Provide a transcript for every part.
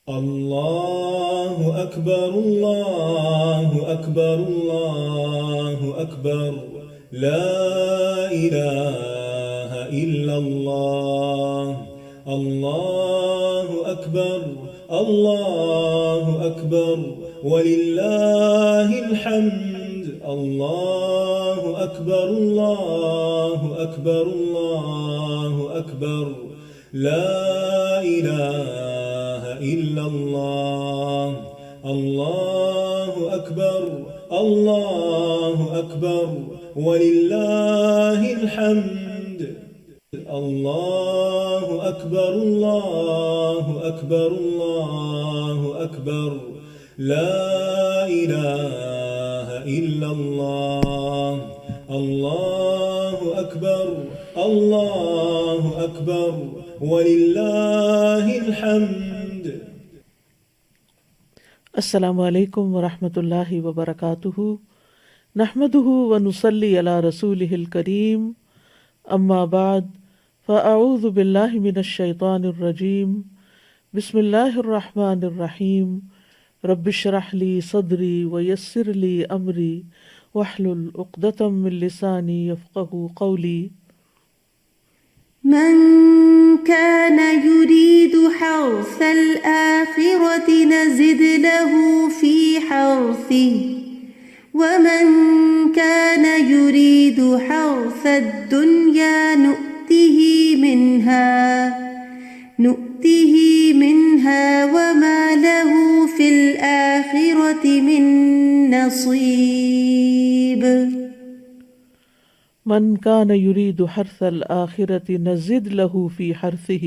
الله أكبر الله أكبر الله أكبر لا إله إلا الله الله أكبر الله أكبر ولله الحمد الله أكبر الله أكبر الله أكبر لا إله إلا الله الله أكبر الله أكبر ولله الحمد الله أكبر الله أكبر الله أكبر لا إله إلا الله الله أكبر الله أكبر ولله الحمد. السلام علیکم ورحمۃ اللہ وبرکاتہ. نحمده ونصلی علی رسولہ الکریم. اما بعد فاعوذ باللہ من الشیطان الرجیم. بسم اللہ الرحمن الرحیم. رب اشرح لی صدری ویسر لی امری واحلل عقدۃ من لسانی یفقہوا قولی. من كان يريد حرث الآخرة نزد له في حرثه ومن كان يريد حرث الدنيا نؤته منها وما له في الآخرة من نصيب. من كان يريد حرث الآخرة نزد له في حرثه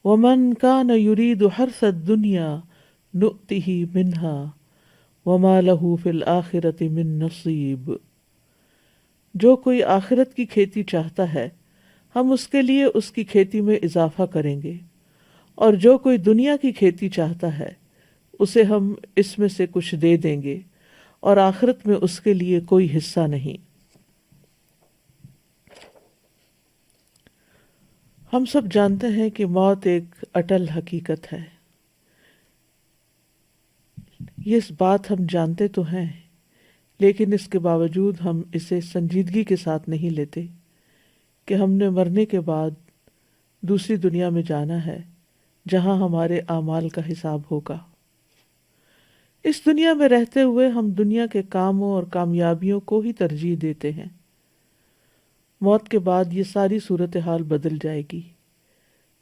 ومن كان يريد حرث الدنيا نؤته منها وما له في الآخرة من نصيب. جو کوئی آخرت کی کھیتی چاہتا ہے ہم اس کے لیے اس کی کھیتی میں اضافہ کریں گے، اور جو کوئی دنیا کی کھیتی چاہتا ہے اسے ہم اس میں سے کچھ دے دیں گے، اور آخرت میں اس کے لیے کوئی حصہ نہیں. ہم سب جانتے ہیں کہ موت ایک اٹل حقیقت ہے. یہ بات ہم جانتے تو ہیں، لیکن اس کے باوجود ہم اسے سنجیدگی کے ساتھ نہیں لیتے کہ ہم نے مرنے کے بعد دوسری دنیا میں جانا ہے جہاں ہمارے اعمال کا حساب ہوگا. اس دنیا میں رہتے ہوئے ہم دنیا کے کاموں اور کامیابیوں کو ہی ترجیح دیتے ہیں. موت کے بعد یہ ساری صورتحال بدل جائے گی.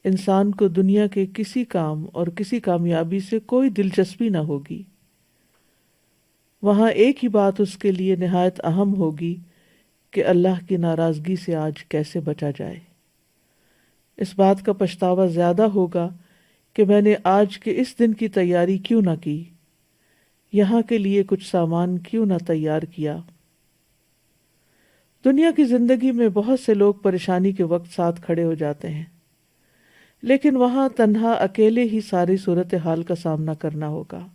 انسان کو دنیا کے کسی کام اور کسی کامیابی سے کوئی دلچسپی نہ ہوگی. وہاں ایک ہی بات اس کے لیے نہایت اہم ہوگی کہ اللہ کی ناراضگی سے آج کیسے بچا جائے. اس بات کا پچھتاوا زیادہ ہوگا کہ میں نے آج کے اس دن کی تیاری کیوں نہ کی، یہاں کے لیے کچھ سامان کیوں نہ تیار کیا. دنیا کی زندگی میں بہت سے لوگ پریشانی کے وقت ساتھ کھڑے ہو جاتے ہیں، لیکن وہاں تنہا اکیلے ہی ساری صورتحال کا سامنا کرنا ہوگا.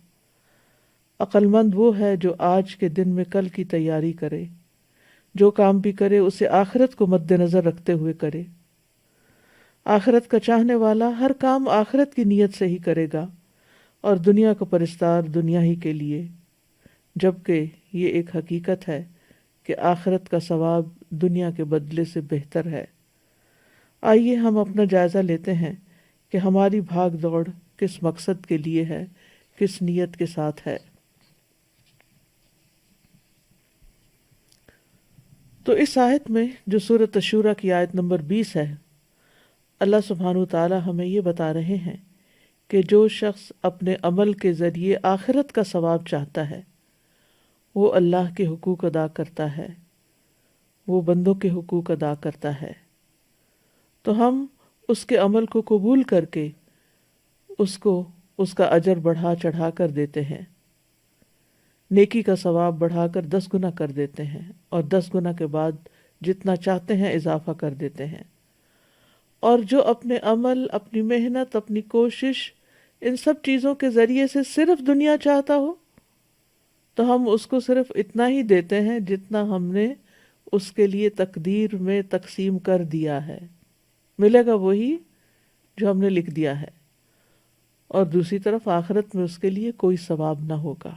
عقل مند وہ ہے جو آج کے دن میں کل کی تیاری کرے، جو کام بھی کرے اسے آخرت کو مد نظر رکھتے ہوئے کرے. آخرت کا چاہنے والا ہر کام آخرت کی نیت سے ہی کرے گا، اور دنیا کا پرستار دنیا ہی کے لیے، جبکہ یہ ایک حقیقت ہے کہ آخرت کا ثواب دنیا کے بدلے سے بہتر ہے. آئیے ہم اپنا جائزہ لیتے ہیں کہ ہماری بھاگ دوڑ کس مقصد کے لیے ہے، کس نیت کے ساتھ ہے. تو اس آیت میں جو سورۃ الشورى کی آیت نمبر 20 ہے، اللہ سبحانہ وتعالی ہمیں یہ بتا رہے ہیں کہ جو شخص اپنے عمل کے ذریعے آخرت کا ثواب چاہتا ہے وہ اللہ کے حقوق ادا کرتا ہے، وہ بندوں کے حقوق ادا کرتا ہے. تو ہم اس کے عمل کو قبول کر کے اس کو اس کا اجر بڑھا چڑھا کر دیتے ہیں. نیکی کا ثواب بڑھا کر 10 گنا کر دیتے ہیں، اور 10 گنا کے بعد جتنا چاہتے ہیں اضافہ کر دیتے ہیں. اور جو اپنے عمل، اپنی محنت، اپنی کوشش، ان سب چیزوں کے ذریعے سے صرف دنیا چاہتا ہو تو ہم اس کو صرف اتنا ہی دیتے ہیں جتنا ہم نے اس کے لیے تقدیر میں تقسیم کر دیا ہے. ملے گا وہی جو ہم نے لکھ دیا ہے. اور دوسری طرف آخرت میں اس کے لیے کوئی ثواب نہ ہوگا۔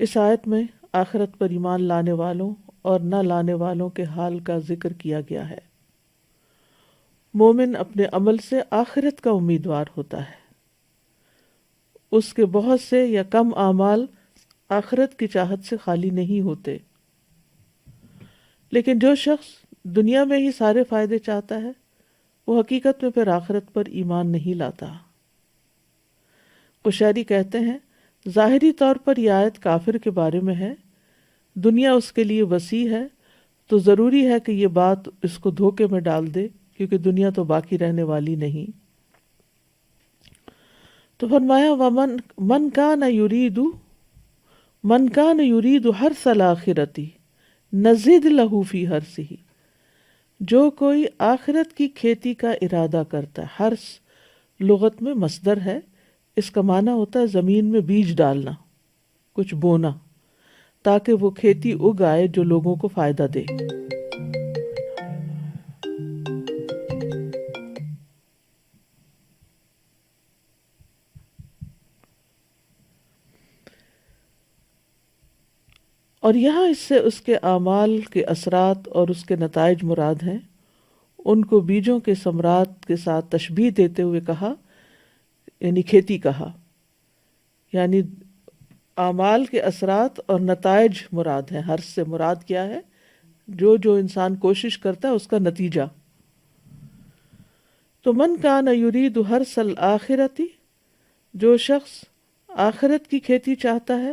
اس آیت میں آخرت پر ایمان لانے والوں اور نہ لانے والوں کے حال کا ذکر کیا گیا ہے۔ مومن اپنے عمل سے آخرت کا امیدوار ہوتا ہے، اس کے بہت سے یا کم اعمال آخرت کی چاہت سے خالی نہیں ہوتے، لیکن جو شخص دنیا میں ہی سارے فائدے چاہتا ہے وہ حقیقت میں پھر آخرت پر ایمان نہیں لاتا۔ قشیری کہتے ہیں ظاہری طور پر یہ آیت کافر کے بارے میں ہے، دنیا اس کے لیے وسیع ہے تو ضروری ہے کہ یہ بات اس کو دھوکے میں ڈال دے، کیونکہ دنیا تو باقی رہنے والی نہیں۔ تو فرمایا وَمَنْ كَانَ يُرِيدُ حَرْثَ الْآخِرَةِ نَزِدْ لَهُ فِي حَرْثِهِ، جو کوئی آخرت کی کھیتی کا ارادہ کرتا ہے۔ حرث لغت میں مصدر ہے، اس کا معنی ہوتا ہے زمین میں بیج ڈالنا، کچھ بونا، تاکہ وہ کھیتی اگ آئے جو لوگوں کو فائدہ دے۔ اور یہاں اس سے اس کے اعمال کے اثرات اور اس کے نتائج مراد ہیں۔ ان کو بیجوں کے ثمرات کے ساتھ تشبیہ دیتے ہوئے کہا، یعنی کھیتی کہا، یعنی اعمال کے اثرات اور نتائج مراد ہیں۔ حرث سے مراد کیا ہے؟ جو انسان کوشش کرتا ہے اس کا نتیجہ۔ تو من کان یرید حرث الآخرۃ، جو شخص آخرت کی کھیتی چاہتا ہے،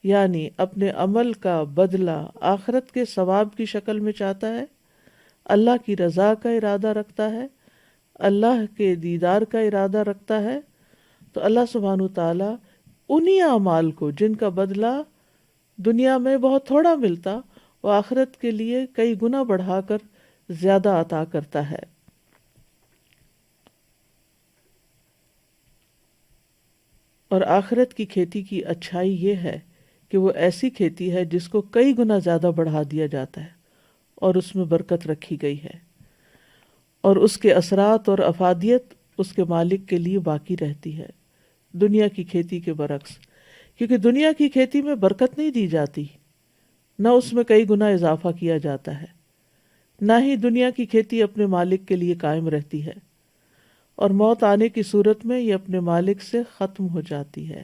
یعنی اپنے عمل کا بدلہ آخرت کے ثواب کی شکل میں چاہتا ہے، اللہ کی رضا کا ارادہ رکھتا ہے، اللہ کے دیدار کا ارادہ رکھتا ہے، تو اللہ سبحانہ تعالیٰ انہی اعمال کو جن کا بدلہ دنیا میں بہت تھوڑا ملتا، وہ آخرت کے لیے کئی گنا بڑھا کر زیادہ عطا کرتا ہے۔ اور آخرت کی کھیتی کی اچھائی یہ ہے کہ وہ ایسی کھیتی ہے جس کو کئی گنا زیادہ بڑھا دیا جاتا ہے اور اس میں برکت رکھی گئی ہے، اور اس کے اثرات اور افادیت اس کے مالک کے لیے باقی رہتی ہے، دنیا کی کھیتی کے برعکس۔ کیونکہ دنیا کی کھیتی میں برکت نہیں دی جاتی، نہ اس میں کئی گنا اضافہ کیا جاتا ہے، نہ ہی دنیا کی کھیتی اپنے مالک کے لیے قائم رہتی ہے، اور موت آنے کی صورت میں یہ اپنے مالک سے ختم ہو جاتی ہے،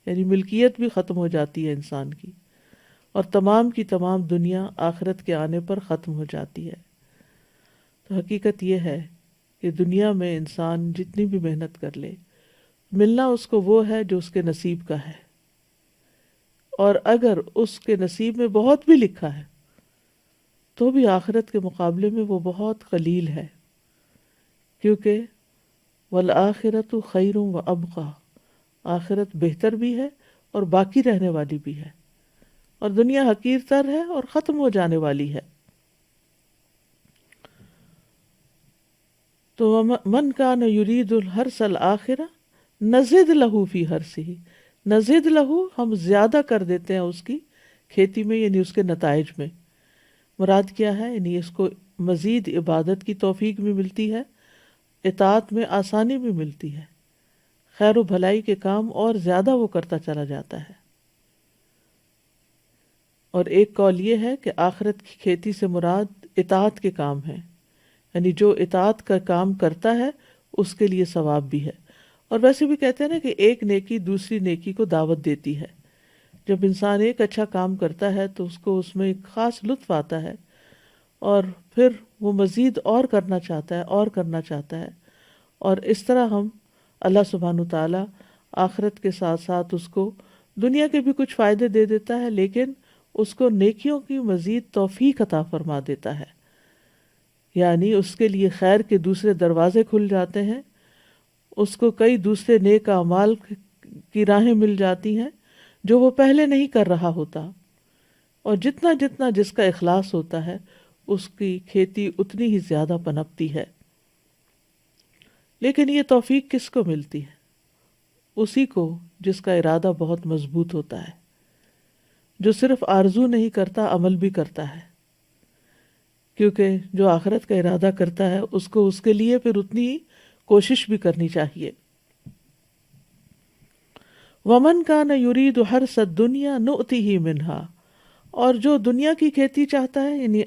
یعنی ملکیت بھی ختم ہو جاتی ہے انسان کی، اور تمام کی تمام دنیا آخرت کے آنے پر ختم ہو جاتی ہے۔ تو حقیقت یہ ہے کہ دنیا میں انسان جتنی بھی محنت کر لے، ملنا اس کو وہ ہے جو اس کے نصیب کا ہے، اور اگر اس کے نصیب میں بہت بھی لکھا ہے تو بھی آخرت کے مقابلے میں وہ بہت قلیل ہے، کیونکہ والآخرۃ خیر وابقیٰ، آخرت بہتر بھی ہے اور باقی رہنے والی بھی ہے، اور دنیا حقیر تر ہے اور ختم ہو جانے والی ہے۔ تو من کان یرید الحرث الآخرہ نزد لہ فی حرثہ، نزد لہ ہم زیادہ کر دیتے ہیں اس کی کھیتی میں، یعنی اس کے نتائج میں۔ مراد کیا ہے؟ یعنی اس کو مزید عبادت کی توفیق بھی ملتی ہے، اطاعت میں آسانی بھی ملتی ہے، خیر و بھلائی کے کام اور زیادہ وہ کرتا چلا جاتا ہے۔ اور ایک قول یہ ہے کہ آخرت کی کھیتی سے مراد اطاعت کے کام ہیں، یعنی جو اطاعت کا کام کرتا ہے اس کے لیے ثواب بھی ہے۔ اور ویسے بھی کہتے ہیں نا کہ ایک نیکی دوسری نیکی کو دعوت دیتی ہے۔ جب انسان ایک اچھا کام کرتا ہے تو اس کو اس میں ایک خاص لطف آتا ہے، اور پھر وہ مزید اور کرنا چاہتا ہے اور کرنا چاہتا ہے، اور اس طرح ہم اللہ سبحانہ تعالیٰ آخرت کے ساتھ ساتھ اس کو دنیا کے بھی کچھ فائدے دے دیتا ہے، لیکن اس کو نیکیوں کی مزید توفیق عطا فرما دیتا ہے، یعنی اس کے لیے خیر کے دوسرے دروازے کھل جاتے ہیں، اس کو کئی دوسرے نیک اعمال کی راہیں مل جاتی ہیں جو وہ پہلے نہیں کر رہا ہوتا، اور جتنا جتنا جس کا اخلاص ہوتا ہے اس کی کھیتی اتنی ہی زیادہ پنپتی ہے۔ لیکن یہ توفیق کس کو ملتی ہے؟ اسی کو جس کا ارادہ بہت مضبوط ہوتا ہے، جو صرف آرزو نہیں کرتا، عمل بھی کرتا ہے، کیونکہ جو آخرت کا ارادہ کرتا ہے اس کو اس کے لیے پھر اتنی کوشش بھی کرنی چاہیے۔ ومن کان یرید حرث الدنیا نؤتہ منہا، اور جو دنیا کی کھیتی چاہتا ہے، یعنی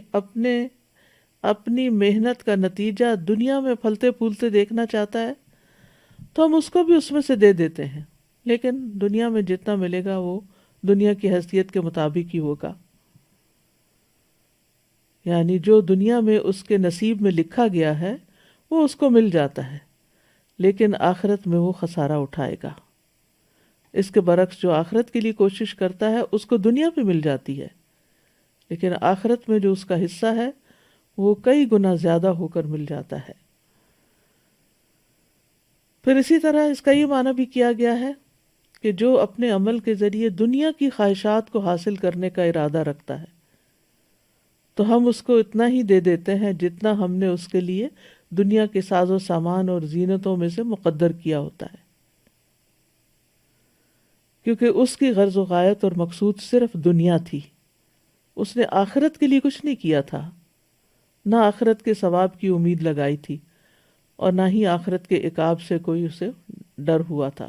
اپنی محنت کا نتیجہ دنیا میں پھلتے پھولتے دیکھنا چاہتا ہے، تو ہم اس کو بھی اس میں سے دے دیتے ہیں، لیکن دنیا میں جتنا ملے گا وہ دنیا کی حیثیت کے مطابق ہی ہوگا، یعنی جو دنیا میں اس کے نصیب میں لکھا گیا ہے وہ اس کو مل جاتا ہے، لیکن آخرت میں وہ خسارہ اٹھائے گا۔ اس کے برعکس جو آخرت کے لیے کوشش کرتا ہے اس کو دنیا پہ مل جاتی ہے، لیکن آخرت میں جو اس کا حصہ ہے وہ کئی گنا زیادہ ہو کر مل جاتا ہے۔ پھر اسی طرح اس کا یہ معنی بھی کیا گیا ہے کہ جو اپنے عمل کے ذریعے دنیا کی خواہشات کو حاصل کرنے کا ارادہ رکھتا ہے تو ہم اس کو اتنا ہی دے دیتے ہیں جتنا ہم نے اس کے لیے دنیا کے ساز و سامان اور زینتوں میں سے مقدر کیا ہوتا ہے، کیونکہ اس کی غرض و غایت اور مقصود صرف دنیا تھی، اس نے آخرت کے لیے کچھ نہیں کیا تھا، نہ آخرت کے ثواب کی امید لگائی تھی اور نہ ہی آخرت کے عقاب سے کوئی اسے ڈر ہوا تھا۔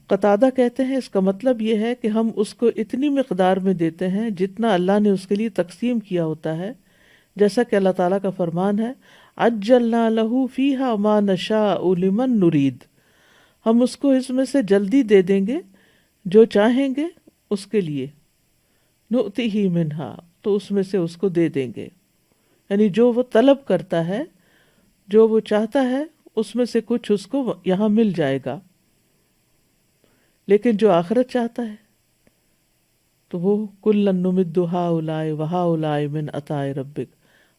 قتادہ کہتے ہیں اس کا مطلب یہ ہے کہ ہم اس کو اتنی مقدار میں دیتے ہیں جتنا اللہ نے اس کے لیے تقسیم کیا ہوتا ہے، جیسا کہ اللہ تعالیٰ کا فرمان ہے عجلنا لہ فیہا ما نشاء لمن نرید، ہم اس کو اس میں سے جلدی دے دیں گے جو چاہیں گے اس کے لیے، نؤتہ منہا، تو اس میں سے اس کو دے دیں گے، یعنی جو وہ طلب کرتا ہے، جو وہ چاہتا ہے، اس میں سے کچھ اس کو یہاں مل جائے گا۔ لیکن جو آخرت چاہتا ہے تو وہ کُلًا نُمِدُّ ہؤلاء وہؤلاء من عطاء ربک،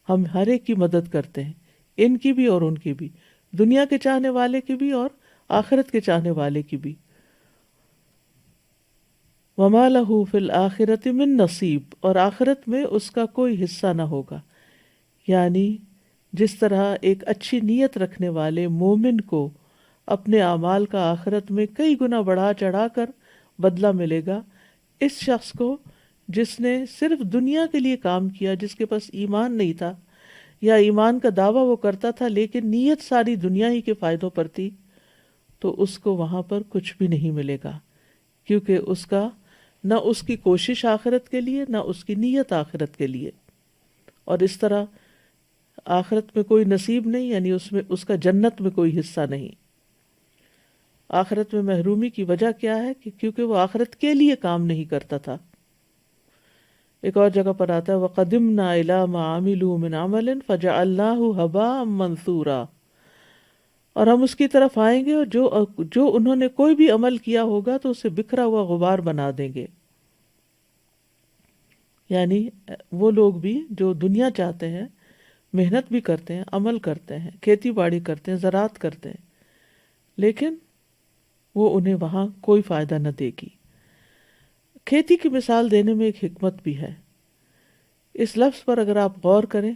ہم ہر ایک کی مدد کرتے ہیں، ان کی بھی اور ان کی بھی، دنیا کے چاہنے والے کی بھی اور آخرت کے چاہنے والے کی بھی۔ وما لہ فی الآخرۃ من نصیب، اور آخرت میں اس کا کوئی حصہ نہ ہوگا، یعنی جس طرح ایک اچھی نیت رکھنے والے مومن کو اپنے اعمال کا آخرت میں کئی گنا بڑھا چڑھا کر بدلہ ملے گا، اس شخص کو جس نے صرف دنیا کے لیے کام کیا، جس کے پاس ایمان نہیں تھا یا ایمان کا دعویٰ وہ کرتا تھا لیکن نیت ساری دنیا ہی کے فائدوں پر تھی، تو اس کو وہاں پر کچھ بھی نہیں ملے گا، کیونکہ اس کا نہ اس کی کوشش آخرت کے لیے نہ اس کی نیت آخرت کے لیے، اور اس طرح آخرت میں کوئی نصیب نہیں، یعنی اس کا جنت میں کوئی حصہ نہیں۔ آخرت میں محرومی کی وجہ کیا ہے کہ کیونکہ وہ آخرت کے لیے کام نہیں کرتا تھا۔ ایک اور جگہ پر آتا ہے وَقَدِمْنَا إِلَىٰ مَا عَمِلُوا مِنْ عَمَلٍ فَجَعَلْنَاهُ هَبَاءً مَنْثُورًا، اور ہم اس کی طرف آئیں گے اور جو انہوں نے کوئی بھی عمل کیا ہوگا تو اسے بکھرا ہوا غبار بنا دیں گے، یعنی وہ لوگ بھی جو دنیا چاہتے ہیں، محنت بھی کرتے ہیں، عمل کرتے ہیں، کھیتی باڑی کرتے ہیں، زراعت کرتے ہیں، لیکن وہ انہیں وہاں کوئی فائدہ نہ دے گی۔ کھیتی کی مثال دینے میں ایک حکمت بھی ہے، اس لفظ پر اگر آپ غور کریں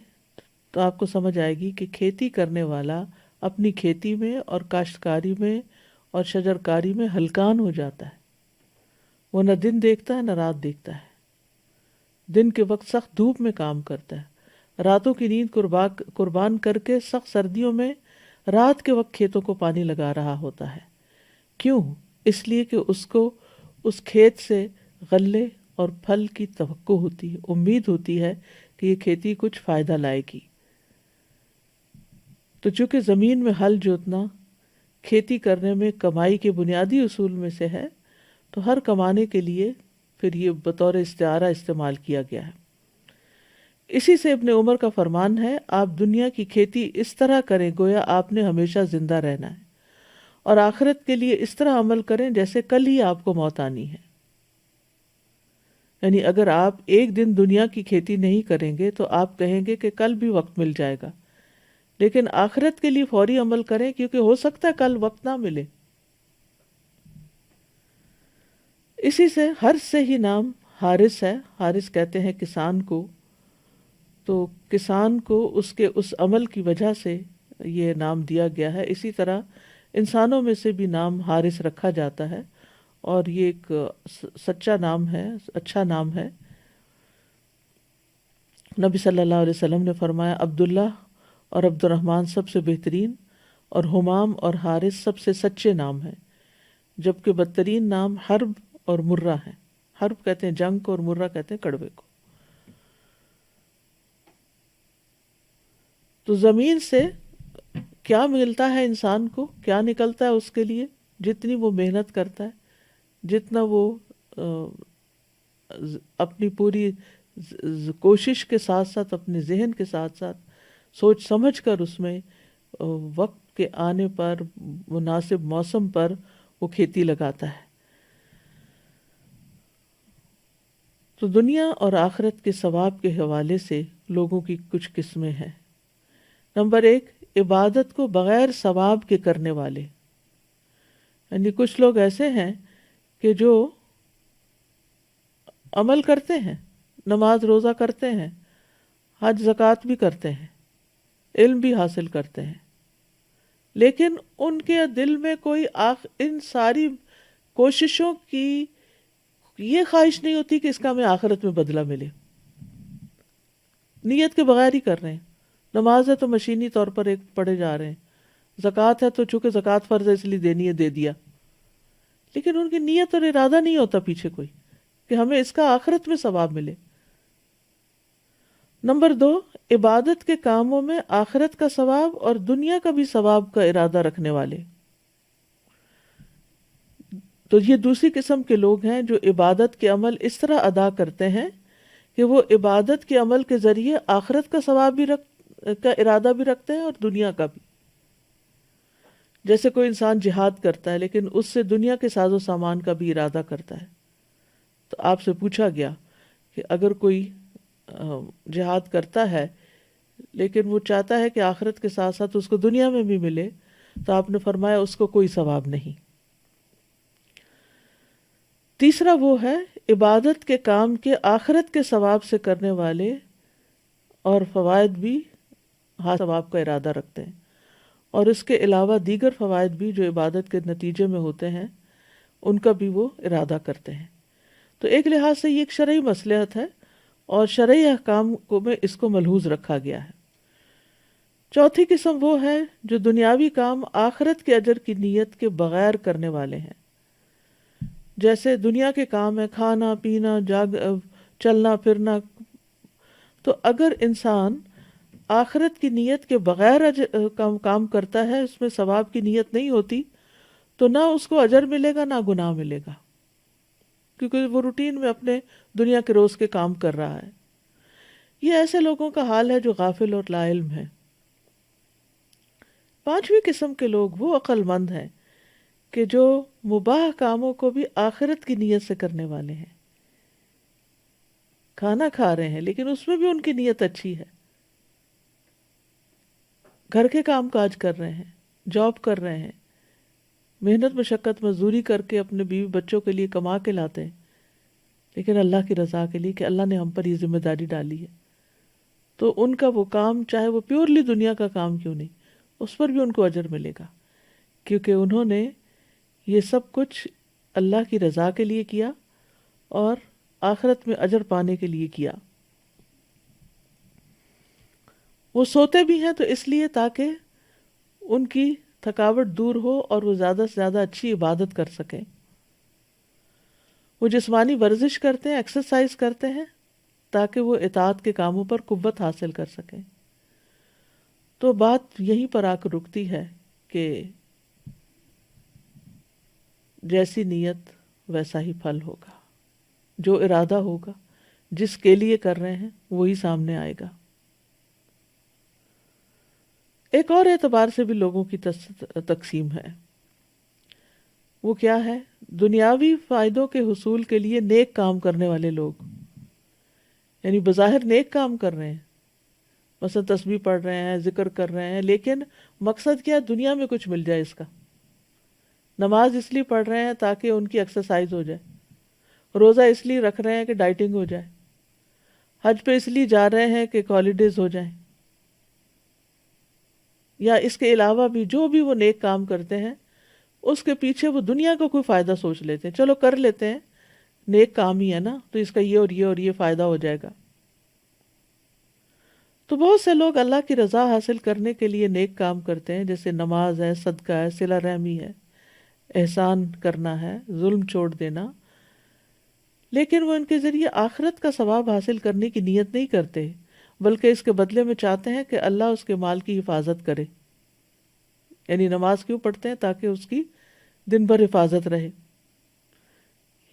تو آپ کو سمجھ آئے گی کہ کھیتی کرنے والا اپنی کھیتی میں اور کاشتکاری میں اور شجرکاری میں ہلکان ہو جاتا ہے، وہ نہ دن دیکھتا ہے نہ رات دیکھتا ہے، دن کے وقت سخت دھوپ میں کام کرتا ہے، راتوں کی نیند قربان کر کے سخت سردیوں میں رات کے وقت کھیتوں کو پانی لگا رہا ہوتا ہے۔ کیوں؟ اس لیے کہ اس کو اس کھیت سے غلے اور پھل کی توقع ہوتی ہے، امید ہوتی ہے کہ یہ کھیتی کچھ فائدہ لائے گی۔ تو چونکہ زمین میں ہل جوتنا کھیتی کرنے میں کمائی کے بنیادی اصول میں سے ہے، تو ہر کمانے کے لیے پھر یہ بطور استعارہ استعمال کیا گیا ہے۔ اسی سے ابن عمر کا فرمان ہے، آپ دنیا کی کھیتی اس طرح کریں گویا آپ نے ہمیشہ زندہ رہنا ہے، اور آخرت کے لیے اس طرح عمل کریں جیسے کل ہی آپ کو موت آنی ہے۔ یعنی اگر آپ ایک دن دنیا کی کھیتی نہیں کریں گے تو آپ کہیں گے کہ کل بھی وقت مل جائے گا، لیکن آخرت کے لیے فوری عمل کریں کیونکہ ہو سکتا ہے کل وقت نہ ملے۔ اسی سے حرث سے ہی نام حارث ہے، حارث کہتے ہیں کسان کو، تو کسان کو اس کے اس عمل کی وجہ سے یہ نام دیا گیا ہے۔ اسی طرح انسانوں میں سے بھی نام حارث رکھا جاتا ہے، اور یہ ایک سچا نام ہے، اچھا نام ہے۔ نبی صلی اللہ علیہ وسلم نے فرمایا عبداللہ اور عبد الرحمن سب سے بہترین، اور حمام اور حارث سب سے سچے نام ہیں، جبکہ بدترین نام حرب اور مرہ ہیں۔ حرب کہتے ہیں جنگ کو، اور مرہ کہتے ہیں کڑوے کو۔ تو زمین سے کیا ملتا ہے انسان کو، کیا نکلتا ہے اس کے لیے؟ جتنی وہ محنت کرتا ہے، جتنا وہ اپنی پوری کوشش کے ساتھ ساتھ، اپنے ذہن کے ساتھ ساتھ سوچ سمجھ کر اس میں وقت کے آنے پر، مناسب موسم پر وہ کھیتی لگاتا ہے۔ تو دنیا اور آخرت کے ثواب کے حوالے سے لوگوں کی کچھ قسمیں ہیں۔ نمبر 1، عبادت کو بغیر ثواب کے کرنے والے، یعنی کچھ لوگ ایسے ہیں کہ جو عمل کرتے ہیں، نماز روزہ کرتے ہیں، حج زکوٰۃ بھی کرتے ہیں، علم بھی حاصل کرتے ہیں، لیکن ان کے دل میں کوئی ان ساری کوششوں کی یہ خواہش نہیں ہوتی کہ اس کا ہمیں آخرت میں بدلہ ملے۔ نیت کے بغیر ہی کر رہے ہیں۔ نماز ہے تو مشینی طور پر ایک پڑھے جا رہے ہیں، زکوٰۃ ہے تو چونکہ زکوٰۃ فرض ہے اس لیے دینی ہے، دے دیا، لیکن ان کی نیت اور ارادہ نہیں ہوتا پیچھے کوئی کہ ہمیں اس کا آخرت میں ثواب ملے۔ نمبر 2، عبادت کے کاموں میں آخرت کا ثواب اور دنیا کا بھی ثواب کا ارادہ رکھنے والے۔ تو یہ دوسری قسم کے لوگ ہیں جو عبادت کے عمل اس طرح ادا کرتے ہیں کہ وہ عبادت کے عمل کے ذریعے آخرت کا ثواب بھی کا ارادہ بھی رکھتے ہیں اور دنیا کا بھی۔ جیسے کوئی انسان جہاد کرتا ہے لیکن اس سے دنیا کے ساز و سامان کا بھی ارادہ کرتا ہے، تو آپ سے پوچھا گیا کہ اگر کوئی جہاد کرتا ہے لیکن وہ چاہتا ہے کہ آخرت کے ساتھ ساتھ اس کو دنیا میں بھی ملے، تو آپ نے فرمایا اس کو کوئی ثواب نہیں۔ تیسرا وہ ہے عبادت کے کام کے آخرت کے ثواب سے کرنے والے اور فوائد بھی ثواب کا ارادہ رکھتے ہیں، اور اس کے علاوہ دیگر فوائد بھی جو عبادت کے نتیجے میں ہوتے ہیں ان کا بھی وہ ارادہ کرتے ہیں۔ تو ایک لحاظ سے یہ ایک شرعی مصلحت ہے اور شرعی احکام میں اس کو ملحوظ رکھا گیا ہے۔ چوتھی قسم وہ ہے جو دنیاوی کام آخرت کے اجر کی نیت کے بغیر کرنے والے ہیں۔ جیسے دنیا کے کام ہے، کھانا پینا، چلنا پھرنا، تو اگر انسان آخرت کی نیت کے بغیر کام کرتا ہے، اس میں ثواب کی نیت نہیں ہوتی، تو نہ اس کو اجر ملے گا نہ گناہ ملے گا، کیونکہ وہ روٹین میں اپنے دنیا کے روز کے کام کر رہا ہے۔ یہ ایسے لوگوں کا حال ہے جو غافل اور لا علم ہیں۔ پانچویں قسم کے لوگ وہ عقل مند ہیں کہ جو مباح کاموں کو بھی آخرت کی نیت سے کرنے والے ہیں۔ کھانا کھا رہے ہیں لیکن اس میں بھی ان کی نیت اچھی ہے، گھر کے کام کاج کر رہے ہیں، جاب کر رہے ہیں، محنت مشقت مزدوری کر کے اپنے بیوی بچوں کے لیے کما کے لاتے ہیں، لیکن اللہ کی رضا کے لیے کہ اللہ نے ہم پر یہ ذمہ داری ڈالی ہے، تو ان کا وہ کام چاہے وہ پیورلی دنیا کا کام کیوں نہیں، اس پر بھی ان کو اجر ملے گا، کیونکہ انہوں نے یہ سب کچھ اللہ کی رضا کے لیے کیا اور آخرت میں اجر پانے کے لیے کیا۔ وہ سوتے بھی ہیں تو اس لیے تاکہ ان کی تھکاوٹ دور ہو اور وہ زیادہ سے زیادہ اچھی عبادت کر سکیں۔ وہ جسمانی ورزش کرتے ہیں، ایکسرسائز کرتے ہیں تاکہ وہ اطاعت کے کاموں پر قوت حاصل کر سکیں۔ تو بات یہیں پر آ کر رکتی ہے کہ جیسی نیت ویسا ہی پھل ہوگا، جو ارادہ ہوگا، جس کے لیے کر رہے ہیں وہی سامنے آئے گا۔ ایک اور اعتبار سے بھی لوگوں کی تقسیم ہے، وہ کیا ہے؟ دنیاوی فائدوں کے حصول کے لیے نیک کام کرنے والے لوگ، یعنی بظاہر نیک کام کر رہے ہیں، مثلا تسبیح پڑھ رہے ہیں، ذکر کر رہے ہیں، لیکن مقصد کیا؟ دنیا میں کچھ مل جائے اس کا۔ نماز اس لیے پڑھ رہے ہیں تاکہ ان کی ایکسرسائز ہو جائے، روزہ اس لیے رکھ رہے ہیں کہ ڈائٹنگ ہو جائے، حج پہ اس لیے جا رہے ہیں کہ ہالیڈیز ہو جائیں، یا اس کے علاوہ بھی جو بھی وہ نیک کام کرتے ہیں اس کے پیچھے وہ دنیا کا کوئی فائدہ سوچ لیتے ہیں، چلو کر لیتے ہیں، نیک کام ہی ہے نا، تو اس کا یہ اور یہ اور یہ فائدہ ہو جائے گا۔ تو بہت سے لوگ اللہ کی رضا حاصل کرنے کے لیے نیک کام کرتے ہیں، جیسے نماز ہے، صدقہ ہے، صلہ رحمی ہے، احسان کرنا ہے، ظلم چھوڑ دینا، لیکن وہ ان کے ذریعے آخرت کا ثواب حاصل کرنے کی نیت نہیں کرتے، بلکہ اس کے بدلے میں چاہتے ہیں کہ اللہ اس کے مال کی حفاظت کرے. یعنی نماز کیوں پڑھتے ہیں؟ تاکہ اس کی دن بھر حفاظت رہے،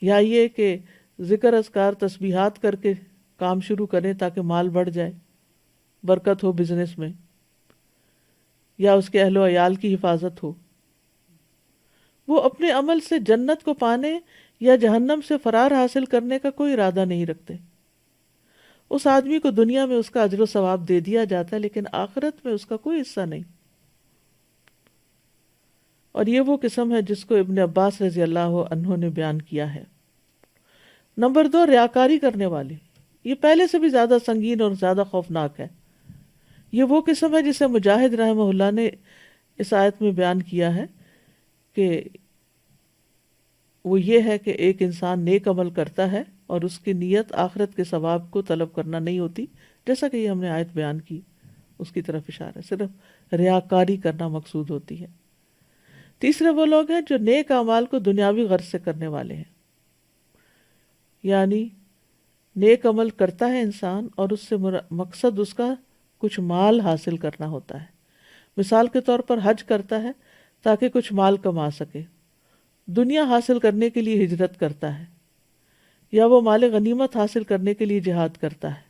یا یہ کہ ذکر اذکار تسبیحات کر کے کام شروع کریں تاکہ مال بڑھ جائے، برکت ہو بزنس میں، یا اس کے اہل و عیال کی حفاظت ہو. وہ اپنے عمل سے جنت کو پانے یا جہنم سے فرار حاصل کرنے کا کوئی ارادہ نہیں رکھتے. اس آدمی کو دنیا میں اس کا اجر و ثواب دے دیا جاتا ہے، لیکن آخرت میں اس کا کوئی حصہ نہیں. اور یہ وہ قسم ہے جس کو ابن عباس رضی اللہ عنہ نے بیان کیا ہے. نمبر 2، ریاکاری کرنے والے. یہ پہلے سے بھی زیادہ سنگین اور زیادہ خوفناک ہے. یہ وہ قسم ہے جسے مجاہد رحمہ اللہ نے اس آیت میں بیان کیا ہے کہ وہ یہ ہے کہ ایک انسان نیک عمل کرتا ہے اور اس کی نیت آخرت کے ثواب کو طلب کرنا نہیں ہوتی، جیسا کہ یہ ہم نے آیت بیان کی، اس کی طرف اشارہ ہے، صرف ریاکاری کرنا مقصود ہوتی ہے. تیسرے وہ لوگ ہیں جو نیک اعمال کو دنیاوی غرض سے کرنے والے ہیں. یعنی نیک عمل کرتا ہے انسان اور اس سے مقصد اس کا کچھ مال حاصل کرنا ہوتا ہے. مثال کے طور پر حج کرتا ہے تاکہ کچھ مال کما سکے، دنیا حاصل کرنے کے لیے ہجرت کرتا ہے، یا وہ مال غنیمت حاصل کرنے کے لیے جہاد کرتا ہے.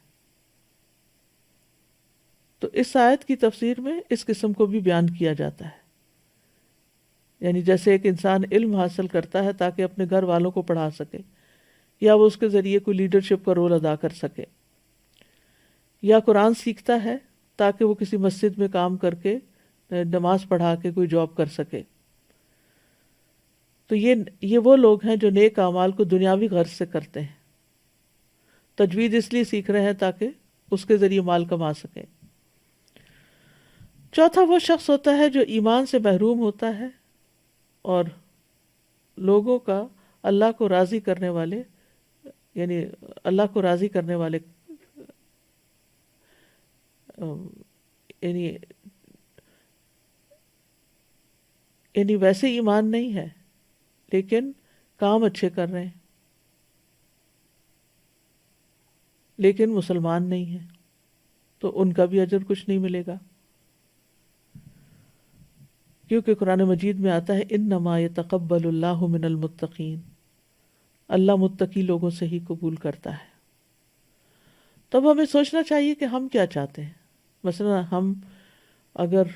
تو اس آیت کی تفسیر میں اس قسم کو بھی بیان کیا جاتا ہے. یعنی جیسے ایک انسان علم حاصل کرتا ہے تاکہ اپنے گھر والوں کو پڑھا سکے، یا وہ اس کے ذریعے کوئی لیڈرشپ کا رول ادا کر سکے، یا قرآن سیکھتا ہے تاکہ وہ کسی مسجد میں کام کر کے نماز پڑھا کے کوئی جاب کر سکے. تو یہ وہ لوگ ہیں جو نیک اعمال کو دنیاوی غرض سے کرتے ہیں. تجوید اس لیے سیکھ رہے ہیں تاکہ اس کے ذریعے مال کما سکیں. چوتھا وہ شخص ہوتا ہے جو ایمان سے محروم ہوتا ہے اور لوگوں کا اللہ کو راضی کرنے والے، یعنی اللہ کو راضی کرنے والے، یعنی ویسے ایمان نہیں ہے لیکن کام اچھے کر رہے ہیں، لیکن مسلمان نہیں ہیں، تو ان کا بھی اجر کچھ نہیں ملے گا. کیونکہ قرآن مجید میں آتا ہے انما یتقبل اللہ من المتقین، اللہ متقی لوگوں سے ہی قبول کرتا ہے. تب ہمیں سوچنا چاہیے کہ ہم کیا چاہتے ہیں. مثلا ہم اگر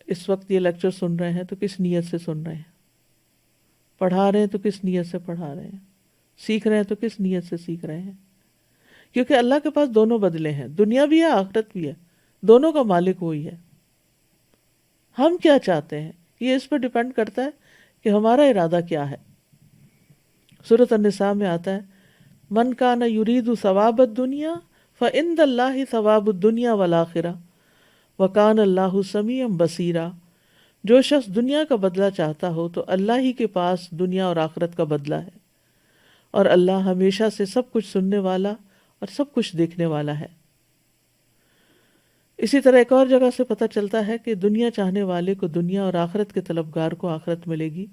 اس وقت یہ لیکچر سن رہے ہیں تو کس نیت سے سن رہے ہیں، پڑھا رہے ہیں تو کس نیت سے پڑھا رہے ہیں، سیکھ رہے ہیں تو کس نیت سے سیکھ رہے ہیں. کیونکہ اللہ کے پاس دونوں بدلے ہیں، دنیا بھی ہے آخرت بھی ہے، دونوں کا مالک وہی ہے. ہم کیا چاہتے ہیں یہ اس پر ڈیپینڈ کرتا ہے کہ ہمارا ارادہ کیا ہے. سورۃ النساء میں آتا ہے من کان یرید ثواب الدنیا فعند اللہ ثواب الدنیا والآخرہ وکان اللہ سمیعا بصیرا. جو شخص دنیا کا بدلہ چاہتا ہو تو اللہ ہی کے پاس دنیا اور آخرت کا بدلہ ہے، اور اللہ ہمیشہ سے سب کچھ سننے والا اور سب کچھ دیکھنے والا ہے. اسی طرح ایک اور جگہ سے پتہ چلتا ہے کہ دنیا چاہنے والے کو دنیا اور آخرت کے طلبگار کو آخرت ملے گی.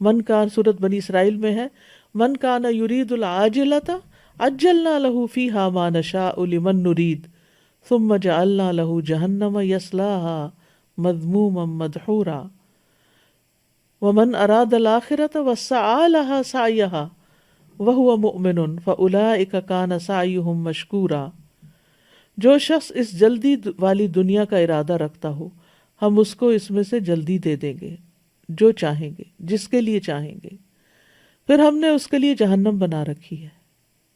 من کان، سورۃ بنی اسرائیل میں ہے من کان یرید العاجلۃ عجلنا له فیہا ما نشاء لمن نرید ثم جعلنا له جہنم یصلاها مذموما مدحورا ومن اراد الآخرۃ وسعى لها سعیها وهو مؤمن فاولئک کان سعیهم مشکورا. جو شخص اس جلدی والی دنیا کا ارادہ رکھتا ہو ہم اس کو اس میں سے جلدی دے دیں گے، جو چاہیں گے، جس کے لیے چاہیں گے. پھر ہم نے اس کے لیے جہنم بنا رکھی ہے،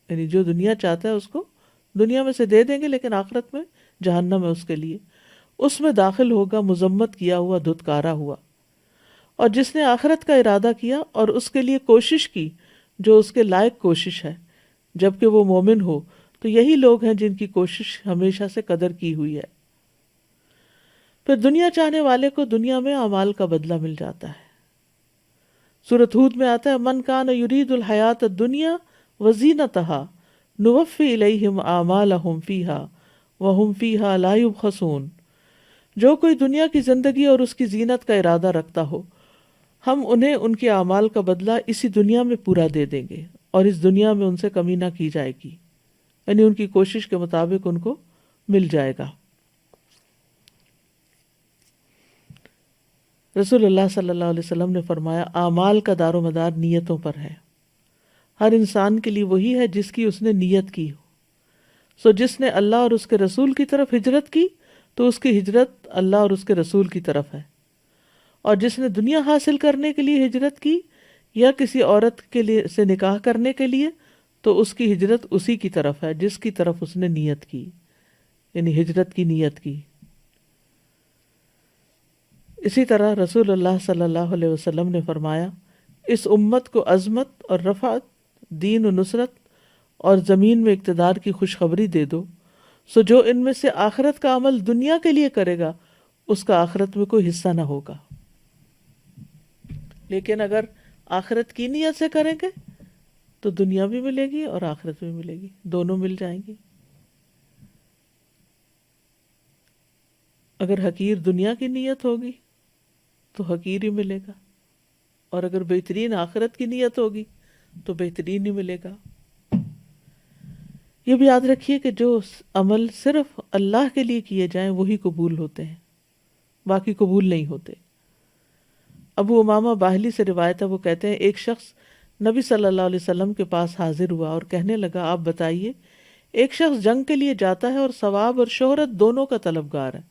یعنی جو دنیا چاہتا ہے اس کو دنیا میں سے دے دیں گے، لیکن آخرت میں جہنم ہے اس کے لیے، اس میں داخل ہوگا مذمت کیا ہوا، دھتکارا ہوا. اور جس نے آخرت کا ارادہ کیا اور اس کے لیے کوشش کی جو اس کے لائق کوشش ہے، جبکہ وہ مومن ہو، تو یہی لوگ ہیں جن کی کوشش ہمیشہ سے قدر کی ہوئی ہے. پھر دنیا چاہنے والے کو دنیا میں اعمال کا بدلہ مل جاتا ہے. سورۃ ہود میں آتا ہے من کان یرید الحیات الدنیا وزینتہا نوفی الیہم اعمالہم فیہا وہم فیہا لا یبخسون، جو کوئی دنیا کی زندگی اور اس کی زینت کا ارادہ رکھتا ہو ہم انہیں ان کے اعمال کا بدلہ اسی دنیا میں پورا دے دیں گے اور اس دنیا میں ان سے کمی نہ کی جائے گی، یعنی ان کی کوشش کے مطابق ان کو مل جائے گا۔ رسول اللہ صلی اللہ علیہ وسلم نے فرمایا اعمال کا دار و مدار نیتوں پر ہے، ہر انسان کے لیے وہی ہے جس کی اس نے نیت کی ہو۔ سو جس نے اللہ اور اس کے رسول کی طرف ہجرت کی تو اس کی ہجرت اللہ اور اس کے رسول کی طرف ہے، اور جس نے دنیا حاصل کرنے کے لیے ہجرت کی یا کسی عورت کے لیے سے نکاح کرنے کے لیے تو اس کی ہجرت اسی کی طرف ہے جس کی طرف اس نے نیت کی، یعنی ہجرت کی نیت کی۔ اسی طرح رسول اللہ صلی اللہ علیہ وسلم نے فرمایا اس امت کو عظمت اور رفعت، دین و نصرت اور زمین میں اقتدار کی خوشخبری دے دو، سو جو ان میں سے آخرت کا عمل دنیا کے لیے کرے گا اس کا آخرت میں کوئی حصہ نہ ہوگا، لیکن اگر آخرت کی نیت سے کریں گے تو دنیا بھی ملے گی اور آخرت بھی ملے گی، دونوں مل جائیں گی۔ اگر حقیر دنیا کی نیت ہوگی تو حقیر ہی ملے گا، اور اگر بہترین آخرت کی نیت ہوگی تو بہترین ہی ملے گا۔ یہ بھی یاد رکھیے کہ جو عمل صرف اللہ کے لیے کیے جائیں وہی قبول ہوتے ہیں، باقی قبول نہیں ہوتے۔ ابو امامہ باہلی سے روایت ہے، وہ کہتے ہیں ایک شخص نبی صلی اللہ علیہ وسلم کے پاس حاضر ہوا اور کہنے لگا آپ بتائیے، ایک شخص جنگ کے لیے جاتا ہے اور ثواب اور شہرت دونوں کا طلبگار ہے،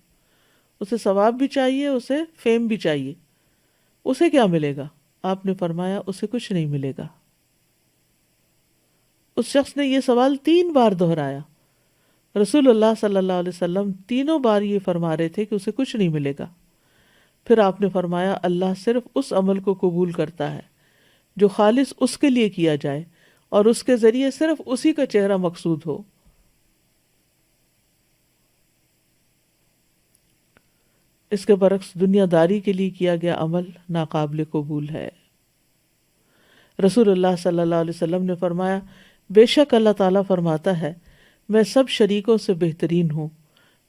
اسے ثواب بھی چاہیے، اسے فیم بھی چاہیے، اسے کیا ملے گا؟ آپ نے فرمایا اسے کچھ نہیں ملے گا۔ اس شخص نے یہ سوال 3 بار دہرایا۔ رسول اللہ صلی اللہ علیہ وسلم تینوں بار یہ فرما رہے تھے کہ اسے کچھ نہیں ملے گا۔ پھر آپ نے فرمایا اللہ صرف اس عمل کو قبول کرتا ہے جو خالص اس کے لیے کیا جائے اور اس کے ذریعے صرف اسی کا چہرہ مقصود ہو۔ اس کے برعکس دنیا داری کے لیے کیا گیا عمل ناقابل قبول ہے۔ رسول اللہ صلی اللہ علیہ وسلم نے فرمایا بے شک اللہ تعالیٰ فرماتا ہے میں سب شریکوں سے بہترین ہوں،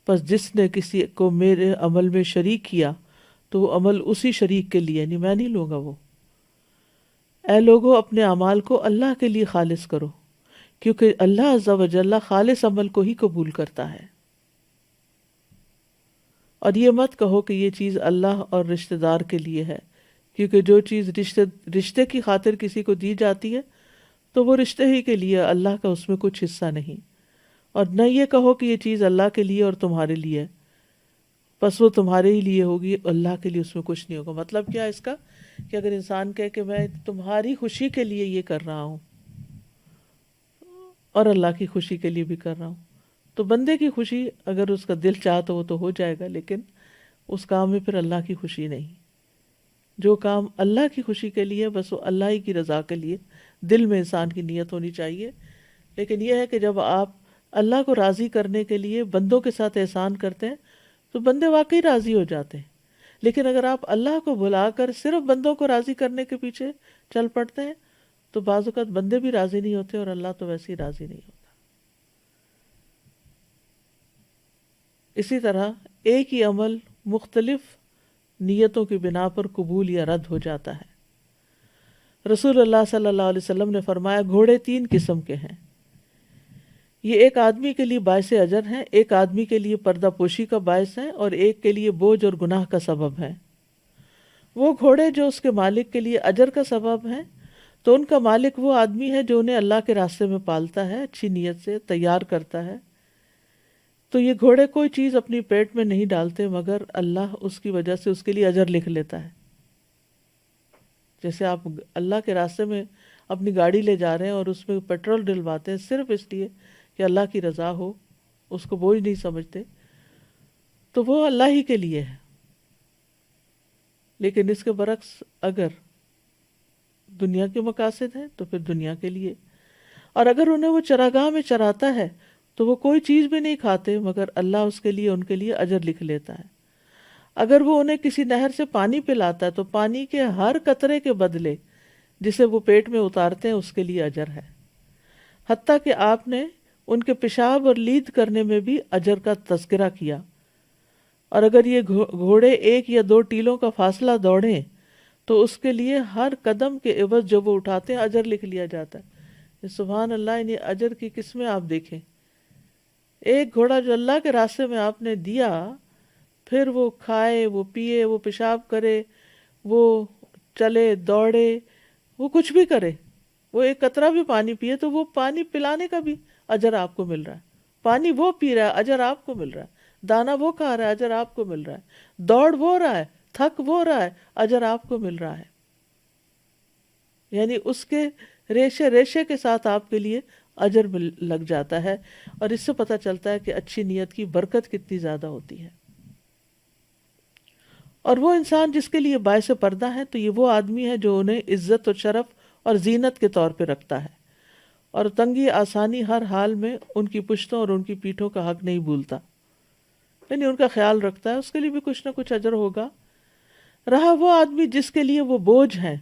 پس جس نے کسی کو میرے عمل میں شریک کیا تو وہ عمل اسی شریک کے لیے، یعنی میں نہیں لوں گا وہ۔ اے لوگو اپنے اعمال کو اللہ کے لیے خالص کرو، کیونکہ اللہ عز و جل خالص عمل کو ہی قبول کرتا ہے۔ اور یہ مت کہو کہ یہ چیز اللہ اور رشتہ دار کے لیے ہے، کیونکہ جو چیز رشتے کی خاطر کسی کو دی جاتی ہے تو وہ رشتے ہی کے لیے، اللہ کا اس میں کچھ حصہ نہیں۔ اور نہ یہ کہو کہ یہ چیز اللہ کے لیے اور تمہارے لیے ہے، بس وہ تمہارے ہی لیے ہوگی، اللہ کے لیے اس میں کچھ نہیں ہوگا۔ مطلب کیا اس کا کہ اگر انسان کہے کہ میں تمہاری خوشی کے لیے یہ کر رہا ہوں اور اللہ کی خوشی کے لیے بھی کر رہا ہوں، تو بندے کی خوشی اگر اس کا دل چاہ تو وہ تو ہو جائے گا، لیکن اس کام میں پھر اللہ کی خوشی نہیں۔ جو کام اللہ کی خوشی کے لیے بس وہ اللہ ہی کی رضا کے لیے، دل میں انسان کی نیت ہونی چاہیے۔ لیکن یہ ہے کہ جب آپ اللہ کو راضی کرنے کے لیے بندوں کے ساتھ احسان کرتے ہیں تو بندے واقعی راضی ہو جاتے ہیں، لیکن اگر آپ اللہ کو بھلا کر صرف بندوں کو راضی کرنے کے پیچھے چل پڑتے ہیں تو بعض اوقات بندے بھی راضی نہیں ہوتے اور اللہ تو ویسے ہی راضی نہیں ہوتا۔ اسی طرح ایک ہی عمل مختلف نیتوں کی بنا پر قبول یا رد ہو جاتا ہے۔ رسول اللہ صلی اللہ علیہ وسلم نے فرمایا گھوڑے 3 قسم کے ہیں، یہ ایک آدمی کے لیے باعث اجر ہیں، ایک آدمی کے لیے پردہ پوشی کا باعث ہیں، اور ایک کے لیے بوجھ اور گناہ کا سبب ہیں۔ وہ گھوڑے جو اس کے مالک کے لیے اجر کا سبب ہیں تو ان کا مالک وہ آدمی ہے جو انہیں اللہ کے راستے میں پالتا ہے، اچھی نیت سے تیار کرتا ہے۔ تو یہ گھوڑے کوئی چیز اپنی پیٹ میں نہیں ڈالتے مگر اللہ اس کی وجہ سے اس کے لیے اجر لکھ لیتا ہے۔ جیسے آپ اللہ کے راستے میں اپنی گاڑی لے جا رہے ہیں اور اس میں پیٹرول ڈلواتے ہیں صرف اس لیے کہ اللہ کی رضا ہو، اس کو بوجھ نہیں سمجھتے، تو وہ اللہ ہی کے لیے ہے۔ لیکن اس کے برعکس اگر دنیا کے مقاصد ہیں تو پھر دنیا کے لیے، اور اگر انہیں وہ چراگاہ میں چراتا ہے تو وہ کوئی چیز بھی نہیں کھاتے مگر اللہ اس کے لیے ان کے لیے اجر لکھ لیتا ہے۔ اگر وہ انہیں کسی نہر سے پانی پلاتا ہے تو پانی کے ہر قطرے کے بدلے جسے وہ پیٹ میں اتارتے ہیں اس کے لیے اجر ہے، حتیٰ کہ آپ نے ان کے پیشاب اور لید کرنے میں بھی اجر کا تذکرہ کیا، اور اگر یہ گھوڑے 1 یا 2 ٹیلوں کا فاصلہ دوڑیں تو اس کے لیے ہر قدم کے عوض جو وہ اٹھاتے ہیں اجر لکھ لیا جاتا ہے۔ سبحان اللہ، یعنی اجر کی قسمیں آپ دیکھیں۔ ایک گھوڑا جو اللہ کے راستے میں آپ نے دیا، پھر وہ کھائے، وہ پیے، وہ پیشاب کرے، وہ چلے دوڑے، وہ کچھ بھی کرے، وہ ایک قطرہ بھی پانی پیے تو وہ پانی پلانے کا بھی اجر آپ کو مل رہا ہے۔ پانی وہ پی رہا ہے، اجر آپ کو مل رہا ہے۔ دانا وہ کھا رہا ہے، اجر آپ کو مل رہا ہے۔ دوڑ وہ رہا ہے، تھک وہ رہا ہے، اجر آپ کو مل رہا ہے۔ یعنی اس کے ریشے ریشے کے ساتھ آپ کے لیے اجر لگ جاتا ہے، اور اس سے پتہ چلتا ہے کہ اچھی نیت کی برکت کتنی زیادہ ہوتی ہے۔ اور وہ انسان جس کے لیے باعث پردہ ہے تو یہ وہ آدمی ہے جو انہیں عزت و شرف اور زینت کے طور پہ رکھتا ہے، اور تنگی آسانی ہر حال میں ان کی پشتوں اور ان کی پیٹھوں کا حق نہیں بھولتا، یعنی ان کا خیال رکھتا ہے، اس کے لیے بھی کچھ نہ کچھ اجر ہوگا۔ رہا وہ آدمی جس کے لیے وہ بوجھ ہیں،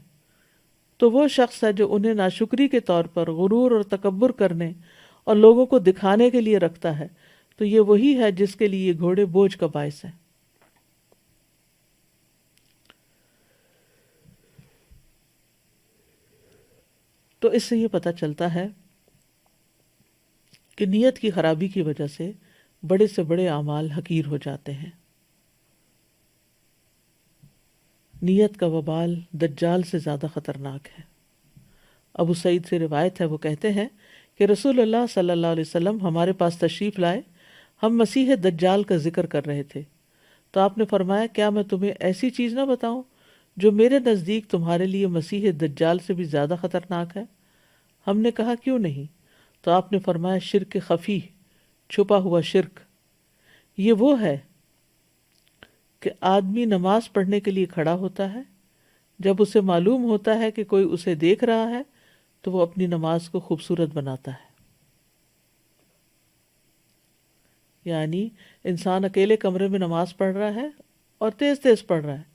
تو وہ شخص ہے جو انہیں ناشکری کے طور پر غرور اور تکبر کرنے اور لوگوں کو دکھانے کے لیے رکھتا ہے، تو یہ وہی ہے جس کے لیے یہ گھوڑے بوجھ کا باعث ہیں۔ تو اس سے یہ پتہ چلتا ہے کہ نیت کی خرابی کی وجہ سے بڑے سے بڑے اعمال حقیر ہو جاتے ہیں۔ نیت کا وبال دجال سے زیادہ خطرناک ہے۔ ابو سعید سے روایت ہے، وہ کہتے ہیں کہ رسول اللہ صلی اللہ علیہ وسلم ہمارے پاس تشریف لائے، ہم مسیح دجال کا ذکر کر رہے تھے، تو آپ نے فرمایا کیا میں تمہیں ایسی چیز نہ بتاؤں جو میرے نزدیک تمہارے لیے مسیح دجال سے بھی زیادہ خطرناک ہے؟ ہم نے کہا کیوں نہیں؟ تو آپ نے فرمایا شرک خفی، چھپا ہوا شرک۔ یہ وہ ہے کہ آدمی نماز پڑھنے کے لیے کھڑا ہوتا ہے، جب اسے معلوم ہوتا ہے کہ کوئی اسے دیکھ رہا ہے تو وہ اپنی نماز کو خوبصورت بناتا ہے۔ یعنی انسان اکیلے کمرے میں نماز پڑھ رہا ہے اور تیز تیز پڑھ رہا ہے،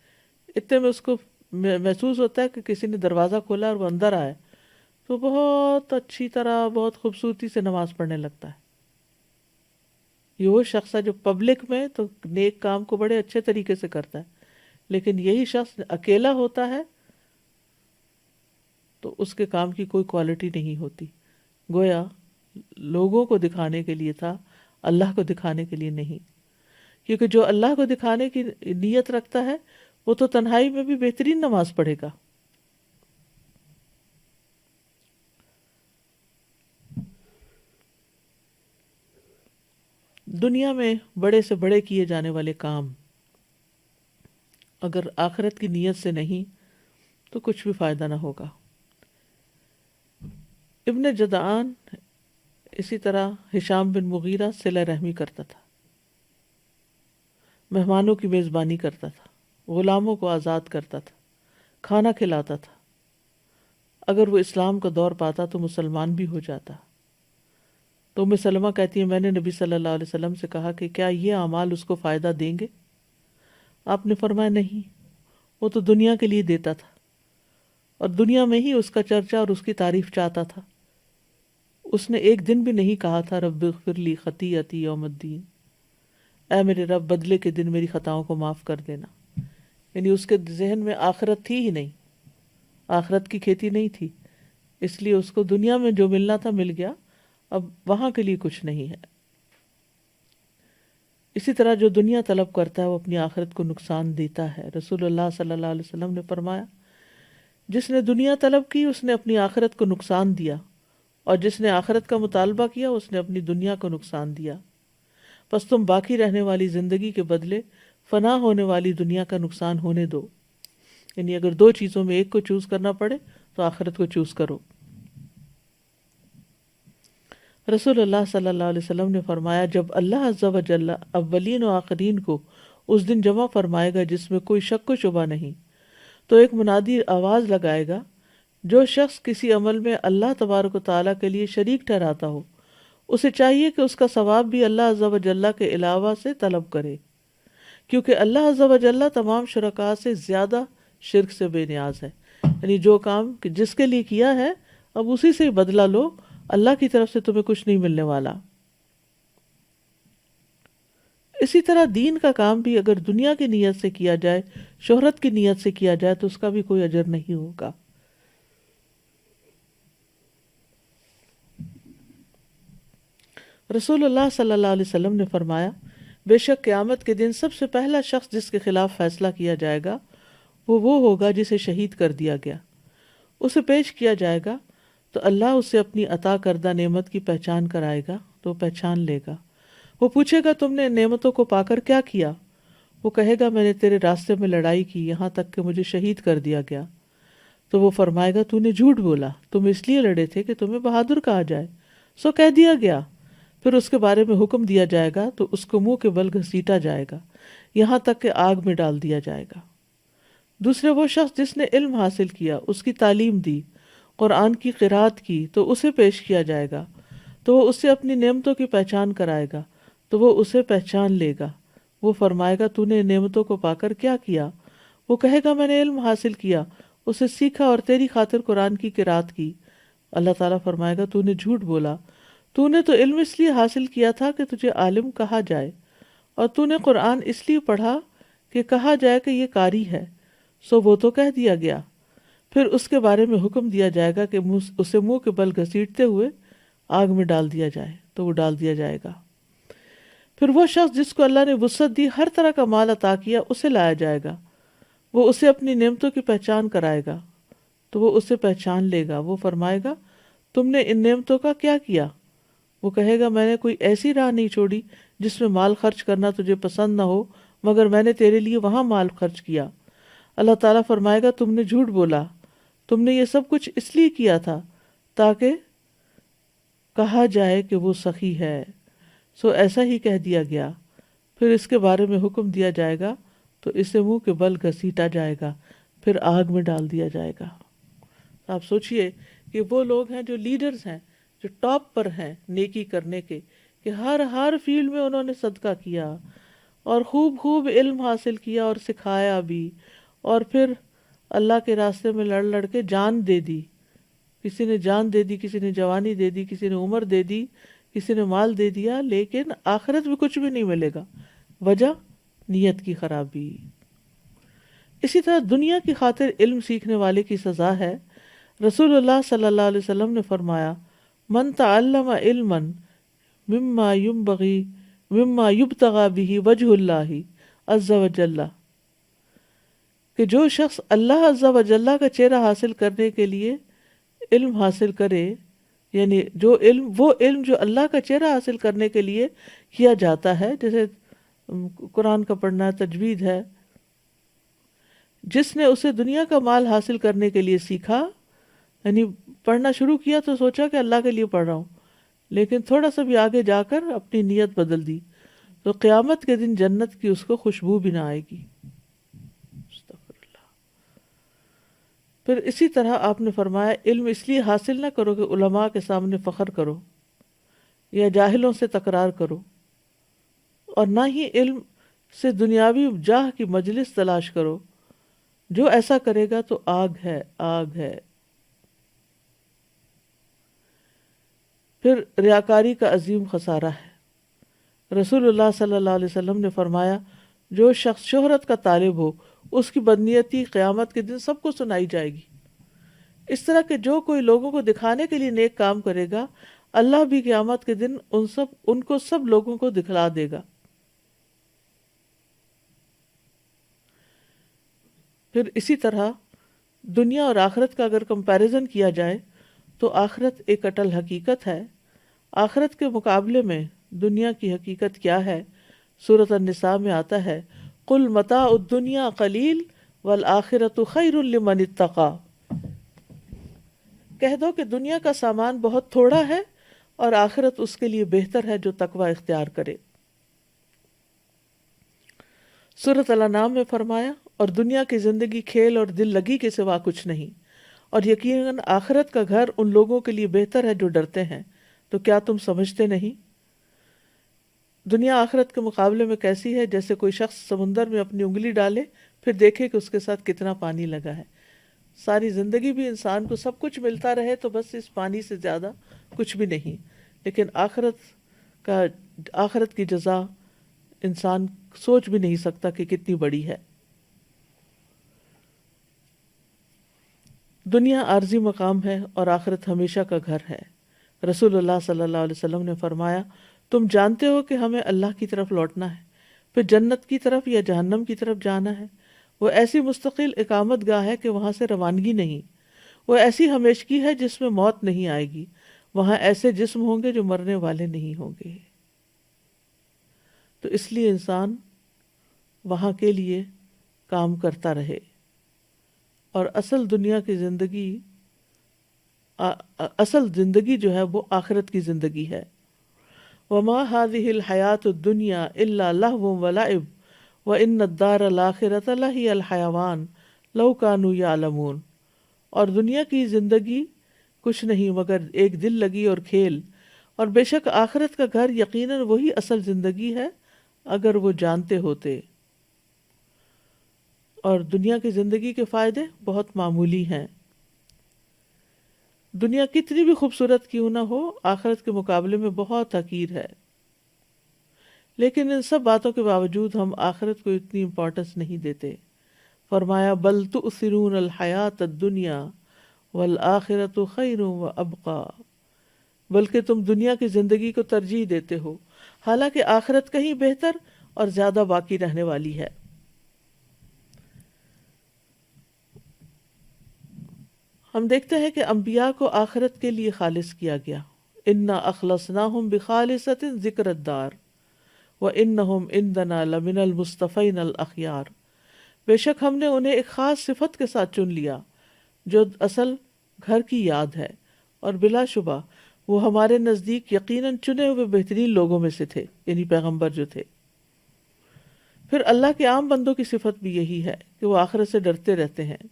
اتنے میں اس کو محسوس ہوتا ہے کہ کسی نے دروازہ کھولا اور وہ اندر آئے، تو بہت اچھی طرح بہت خوبصورتی سے نماز پڑھنے لگتا ہے۔ یہ وہ شخص ہے جو پبلک میں تو نیک کام کو بڑے اچھے طریقے سے کرتا ہے، لیکن یہی شخص اکیلا ہوتا ہے تو اس کے کام کی کوئی کوالٹی نہیں ہوتی، گویا لوگوں کو دکھانے کے لیے تھا، اللہ کو دکھانے کے لیے نہیں۔ کیونکہ جو اللہ کو دکھانے کی نیت رکھتا ہے وہ تو تنہائی میں بھی بہترین نماز پڑھے گا۔ دنیا میں بڑے سے بڑے کیے جانے والے کام اگر آخرت کی نیت سے نہیں تو کچھ بھی فائدہ نہ ہوگا۔ ابن جدعان اسی طرح ہشام بن مغیرہ صلہ رحمی کرتا تھا، مہمانوں کی میزبانی کرتا تھا، غلاموں کو آزاد کرتا تھا، کھانا کھلاتا تھا، اگر وہ اسلام کا دور پاتا تو مسلمان بھی ہو جاتا۔ تو ام سلمہ کہتی ہے میں نے نبی صلی اللہ علیہ وسلم سے کہا کہ کیا یہ اعمال اس کو فائدہ دیں گے؟ آپ نے فرمایا نہیں، وہ تو دنیا کے لیے دیتا تھا اور دنیا میں ہی اس کا چرچا اور اس کی تعریف چاہتا تھا۔ اس نے ایک دن بھی نہیں کہا تھا رب اغفر لی خطیئتی یوم الدین، اے میرے رب بدلے کے دن میری خطاؤں کو معاف کر دینا۔ یعنی اس کے ذہن میں آخرت تھی ہی نہیں، آخرت کی کھیتی نہیں تھی، اس لیے اس کو دنیا میں جو ملنا تھا مل گیا، اب وہاں کے لیے کچھ نہیں ہے۔ اسی طرح جو دنیا طلب کرتا ہے وہ اپنی آخرت کو نقصان دیتا ہے۔ رسول اللہ صلی اللہ علیہ وسلم نے فرمایا جس نے دنیا طلب کی اس نے اپنی آخرت کو نقصان دیا، اور جس نے آخرت کا مطالبہ کیا اس نے اپنی دنیا کو نقصان دیا۔ پس تم باقی رہنے والی زندگی کے بدلے فنا ہونے والی دنیا کا نقصان ہونے دو۔ یعنی اگر دو چیزوں میں ایک کو چوز کرنا پڑے تو آخرت کو چوز کرو۔ رسول اللہ صلی اللہ علیہ وسلم نے فرمایا جب اللہ عز و جل اولین و آخرین کو اس دن جمع فرمائے گا جس میں کوئی شک و شبہ نہیں، تو ایک منادی آواز لگائے گا جو شخص کسی عمل میں اللہ تبارک و تعالیٰ کے لیے شریک ٹھہراتا ہو اسے چاہیے کہ اس کا ثواب بھی اللہ عز و جل کے علاوہ سے طلب کرے، کیونکہ اللہ عز و جل تمام شرکاء سے زیادہ شرک سے بے نیاز ہے۔ یعنی جو کام جس کے لیے کیا ہے اب اسی سے ہی بدلہ لو، اللہ کی طرف سے تمہیں کچھ نہیں ملنے والا۔ اسی طرح دین کا کام بھی اگر دنیا کی نیت سے کیا جائے، شہرت کی نیت سے کیا جائے تو اس کا بھی کوئی اجر نہیں ہوگا۔ رسول اللہ صلی اللہ علیہ وسلم نے فرمایا، بے شک قیامت کے دن سب سے پہلا شخص جس کے خلاف فیصلہ کیا جائے گا وہ ہوگا جسے شہید کر دیا گیا۔ اسے پیش کیا جائے گا تو اللہ اسے اپنی عطا کردہ نعمت کی پہچان کرائے گا تو وہ پہچان لے گا۔ وہ پوچھے گا تم نے ان نعمتوں کو پا کر کیا کیا؟ وہ کہے گا میں نے تیرے راستے میں لڑائی کی یہاں تک کہ مجھے شہید کر دیا گیا۔ تو وہ فرمائے گا تو نے جھوٹ بولا، تم اس لیے لڑے تھے کہ تمہیں بہادر کہا جائے، سو کہہ دیا گیا۔ پھر اس کے بارے میں حکم دیا جائے گا تو اس کو منہ کے بل گھسیٹا جائے گا یہاں تک کہ آگ میں ڈال دیا جائے گا۔ دوسرے وہ شخص جس نے علم حاصل کیا، اس کی تعلیم دی، قرآن کی قرات کی تو اسے پیش کیا جائے گا تو وہ اسے اپنی نعمتوں کی پہچان کرائے گا تو وہ اسے پہچان لے گا۔ وہ فرمائے گا تو نے ان نعمتوں کو پا کر کیا کیا؟ وہ کہے گا میں نے علم حاصل کیا، اسے سیکھا اور تیری خاطر قرآن کی قرات کی۔ اللہ تعالیٰ فرمائے گا تو نے جھوٹ بولا، تو نے تو علم اس لیے حاصل کیا تھا کہ تجھے عالم کہا جائے، اور تو نے قرآن اس لیے پڑھا کہ کہا جائے کہ یہ قاری ہے، سو وہ تو کہہ دیا گیا۔ پھر اس کے بارے میں حکم دیا جائے گا کہ اسے منہ کے بل گھسیٹتے ہوئے آگ میں ڈال دیا جائے تو وہ ڈال دیا جائے گا۔ پھر وہ شخص جس کو اللہ نے وسعت دی، ہر طرح کا مال عطا کیا، اسے لایا جائے گا۔ وہ اسے اپنی نعمتوں کی پہچان کرائے گا تو وہ اسے پہچان لے گا۔ وہ فرمائے گا تم نے ان نعمتوں کا کیا کیا؟ وہ کہے گا میں نے کوئی ایسی راہ نہیں چھوڑی جس میں مال خرچ کرنا تجھے پسند نہ ہو، مگر میں نے تیرے لیے وہاں مال خرچ کیا۔ اللہ تعالیٰ فرمائے گا تم نے جھوٹ بولا، تم نے یہ سب کچھ اس لیے کیا تھا تاکہ کہا جائے کہ وہ سخی ہے، سو ایسا ہی کہہ دیا گیا۔ پھر اس کے بارے میں حکم دیا جائے گا تو اسے منہ کے بل گھسیٹا جائے گا، پھر آگ میں ڈال دیا جائے گا۔ آپ سوچئے کہ وہ لوگ ہیں جو لیڈرز ہیں، جو ٹاپ پر ہیں نیکی کرنے کے، کہ ہر فیلڈ میں انہوں نے صدقہ کیا اور خوب علم حاصل کیا اور سکھایا بھی، اور پھر اللہ کے راستے میں لڑ کے جان دے دی۔ کسی نے جان دے دی، کسی نے جوانی دے دی، کسی نے عمر دے دی، کسی نے مال دے دیا، لیکن آخرت میں کچھ بھی نہیں ملے گا۔ وجہ نیت کی خرابی۔ اسی طرح دنیا کی خاطر علم سیکھنے والے کی سزا ہے۔ رسول اللہ صلی اللہ علیہ وسلم نے فرمایا من تعلم علما مما یبتغى به وجہ اللہ عز وجل، کہ جو شخص اللہ عز وجل کا چہرہ حاصل کرنے کے لیے علم حاصل کرے، یعنی وہ علم جو اللہ کا چہرہ حاصل کرنے کے لیے کیا جاتا ہے، جیسے قرآن کا پڑھنا، تجوید ہے، جس نے اسے دنیا کا مال حاصل کرنے کے لیے سیکھا، یعنی پڑھنا شروع کیا تو سوچا کہ اللہ کے لیے پڑھ رہا ہوں، لیکن تھوڑا سا بھی آگے جا کر اپنی نیت بدل دی تو قیامت کے دن جنت کی اس کو خوشبو بھی نہ آئے گی۔ پھر اسی طرح آپ نے فرمایا علم اس لیے حاصل نہ کرو کہ علماء کے سامنے فخر کرو یا جاہلوں سے تکرار کرو، اور نہ ہی علم سے دنیاوی جاہ کی مجلس تلاش کرو، جو ایسا کرے گا تو آگ ہے، آگ ہے۔ پھر ریاکاری کا عظیم خسارہ ہے۔ رسول اللہ صلی اللہ علیہ وسلم نے فرمایا جو شخص شہرت کا طالب ہو، اس کی بدنیتی قیامت کے دن سب کو سنائی جائے گی۔ اس طرح کہ جو کوئی لوگوں کو دکھانے کے لیے نیک کام کرے گا، اللہ بھی قیامت کے دن ان کو سب لوگوں کو دکھلا دے گا۔ پھر اسی طرح دنیا اور آخرت کا اگر کمپیریزن کیا جائے تو آخرت ایک اٹل حقیقت ہے۔ آخرت کے مقابلے میں دنیا کی حقیقت کیا ہے؟ سورۃ النساء میں آتا ہے قُلْ مَتَاعُ الدُّنْيَا قَلِيلٌ وَالْآخِرَةُ خَيْرٌ لِمَنِ اتَّقَىٰ، کہہ دو کہ دنیا کا سامان بہت تھوڑا ہے اور آخرت اس کے لیے بہتر ہے جو تقوی اختیار کرے۔ سورۃ الانعام میں فرمایا اور دنیا کی زندگی کھیل اور دل لگی کے سوا کچھ نہیں، اور یقیناً آخرت کا گھر ان لوگوں کے لیے بہتر ہے جو ڈرتے ہیں، تو کیا تم سمجھتے نہیں؟ دنیا آخرت کے مقابلے میں کیسی ہے؟ جیسے کوئی شخص سمندر میں اپنی انگلی ڈالے پھر دیکھے کہ اس کے ساتھ کتنا پانی لگا ہے، ساری زندگی بھی انسان کو سب کچھ ملتا رہے تو بس اس پانی سے زیادہ کچھ بھی نہیں، لیکن آخرت کی جزا انسان سوچ بھی نہیں سکتا کہ کتنی بڑی ہے۔ دنیا عارضی مقام ہے اور آخرت ہمیشہ کا گھر ہے۔ رسول اللہ صلی اللہ علیہ وسلم نے فرمایا، تم جانتے ہو کہ ہمیں اللہ کی طرف لوٹنا ہے، پھر جنت کی طرف یا جہنم کی طرف جانا ہے۔ وہ ایسی مستقل اقامت گاہ ہے کہ وہاں سے روانگی نہیں، وہ ایسی ہمیشگی ہے جس میں موت نہیں آئے گی، وہاں ایسے جسم ہوں گے جو مرنے والے نہیں ہوں گے۔ تو اس لیے انسان وہاں کے لیے کام کرتا رہے، اور اصل زندگی جو ہے وہ آخرت کی زندگی ہے۔ وما هذه الحیات الدنیا الا لہو ولعب وان الدار الاخرۃ لہی الحیوان لو کانوا یعلمون۔ اور دنیا کی زندگی کچھ نہیں مگر ایک دل لگی اور کھیل، اور بے شک آخرت کا گھر یقیناً وہی اصل زندگی ہے اگر وہ جانتے ہوتے۔ اور دنیا کی زندگی کے فائدے بہت معمولی ہیں۔ دنیا کتنی بھی خوبصورت کیوں نہ ہو، آخرت کے مقابلے میں بہت حقیر ہے، لیکن ان سب باتوں کے باوجود ہم آخرت کو اتنی امپورٹنس نہیں دیتے۔ فرمایا بل تؤثرون الحیات الدنیا والآخرۃ خیر وابقی، بلکہ تم دنیا کی زندگی کو ترجیح دیتے ہو، حالانکہ آخرت کہیں بہتر اور زیادہ باقی رہنے والی ہے۔ ہم دیکھتے ہیں کہ انبیاء کو آخرت کے لیے خالص کیا گیا۔ انا اخلصناہم بخالصۃ ذکر الدار وانہم عندنا لمن المصطفین الاخیار۔ بے شک ہم نے انہیں ایک خاص صفت کے ساتھ چن لیا جو اصل گھر کی یاد ہے، اور بلا شبہ وہ ہمارے نزدیک یقیناً چنے ہوئے بہترین لوگوں میں سے تھے، یعنی پیغمبر جو تھے۔ پھر اللہ کے عام بندوں کی صفت بھی یہی ہے کہ وہ آخرت سے ڈرتے رہتے ہیں۔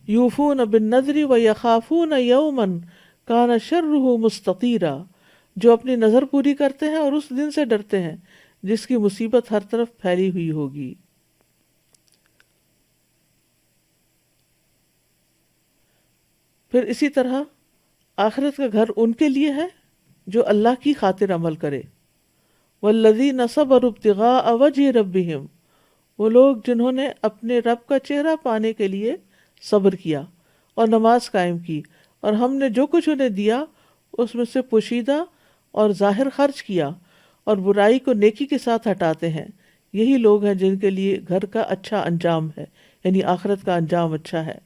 یوفون بالنذر ویخافون یوما کان شرہ مستطیرا، جو اپنی نظر پوری کرتے ہیں اور اس دن سے ڈرتے ہیں جس کی مصیبت ہر طرف پھیلی ہوئی ہوگی۔ پھر اسی طرح آخرت کا گھر ان کے لیے ہے جو اللہ کی خاطر عمل کرے۔ والذین صبروا ابتغاء وجہ ربہم، وہ لوگ جنہوں نے اپنے رب کا چہرہ پانے کے لیے صبر کیا اور نماز قائم کی، اور ہم نے جو کچھ انہیں دیا اس میں سے پوشیدہ اور ظاہر خرچ کیا، اور برائی کو نیکی کے ساتھ ہٹاتے ہیں، یہی لوگ ہیں جن کے لیے گھر کا اچھا انجام ہے، یعنی آخرت کا انجام اچھا ہے۔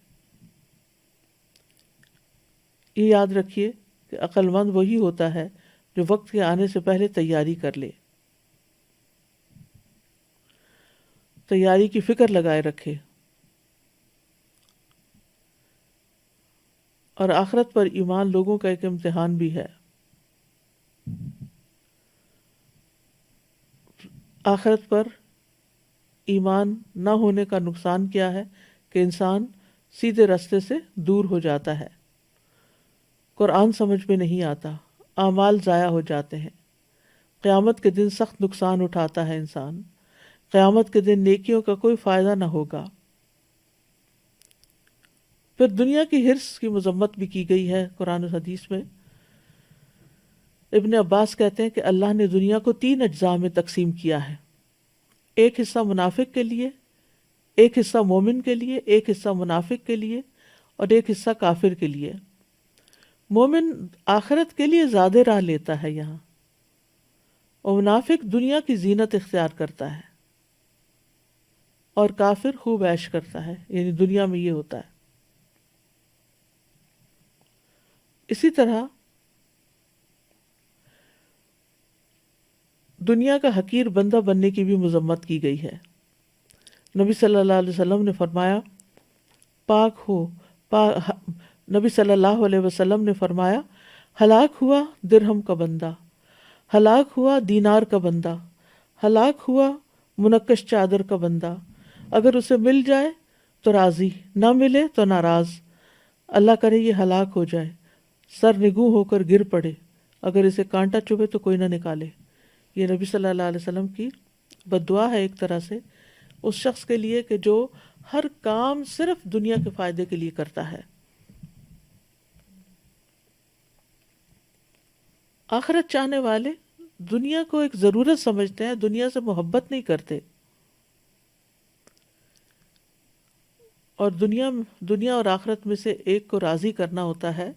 یہ یاد رکھیے کہ عقل مند وہی ہوتا ہے جو وقت کے آنے سے پہلے تیاری کر لے، تیاری کی فکر لگائے رکھے، اور آخرت پر ایمان لوگوں کا ایک امتحان بھی ہے۔ آخرت پر ایمان نہ ہونے کا نقصان کیا ہے کہ انسان سیدھے راستے سے دور ہو جاتا ہے، قرآن سمجھ میں نہیں آتا، اعمال ضائع ہو جاتے ہیں، قیامت کے دن سخت نقصان اٹھاتا ہے انسان، قیامت کے دن نیکیوں کا کوئی فائدہ نہ ہوگا۔ پھر دنیا کی حرص کی مذمت بھی کی گئی ہے قرآن و حدیث میں۔ ابن عباس کہتے ہیں کہ اللہ نے دنیا کو 3 اجزاء میں تقسیم کیا ہے، ایک حصہ منافق کے لیے، ایک حصہ مومن کے لیے، ایک حصہ منافق کے لیے، اور ایک حصہ کافر کے لیے۔ مومن آخرت کے لیے زیادہ راہ لیتا ہے یہاں، اور منافق دنیا کی زینت اختیار کرتا ہے، اور کافر خوب عیش کرتا ہے، یعنی دنیا میں یہ ہوتا ہے۔ اسی طرح دنیا کا حقیر بندہ بننے کی بھی مذمت کی گئی ہے۔ نبی صلی اللہ علیہ وسلم نے فرمایا نبی صلی اللہ علیہ وسلم نے فرمایا، ہلاک ہوا درہم کا بندہ، ہلاک ہوا دینار کا بندہ، ہلاک ہوا منقش چادر کا بندہ، اگر اسے مل جائے تو راضی، نہ ملے تو ناراض، اللہ کرے یہ ہلاک ہو جائے، سر نگوں ہو کر گر پڑے، اگر اسے کانٹا چبھے تو کوئی نہ نکالے۔ یہ نبی صلی اللہ علیہ وسلم کی بد دعا ہے ایک طرح سے اس شخص کے لیے کہ جو ہر کام صرف دنیا کے فائدے کے لیے کرتا ہے. آخرت چاہنے والے دنیا کو ایک ضرورت سمجھتے ہیں، دنیا سے محبت نہیں کرتے. اور دنیا اور آخرت میں سے ایک کو راضی کرنا ہوتا ہے.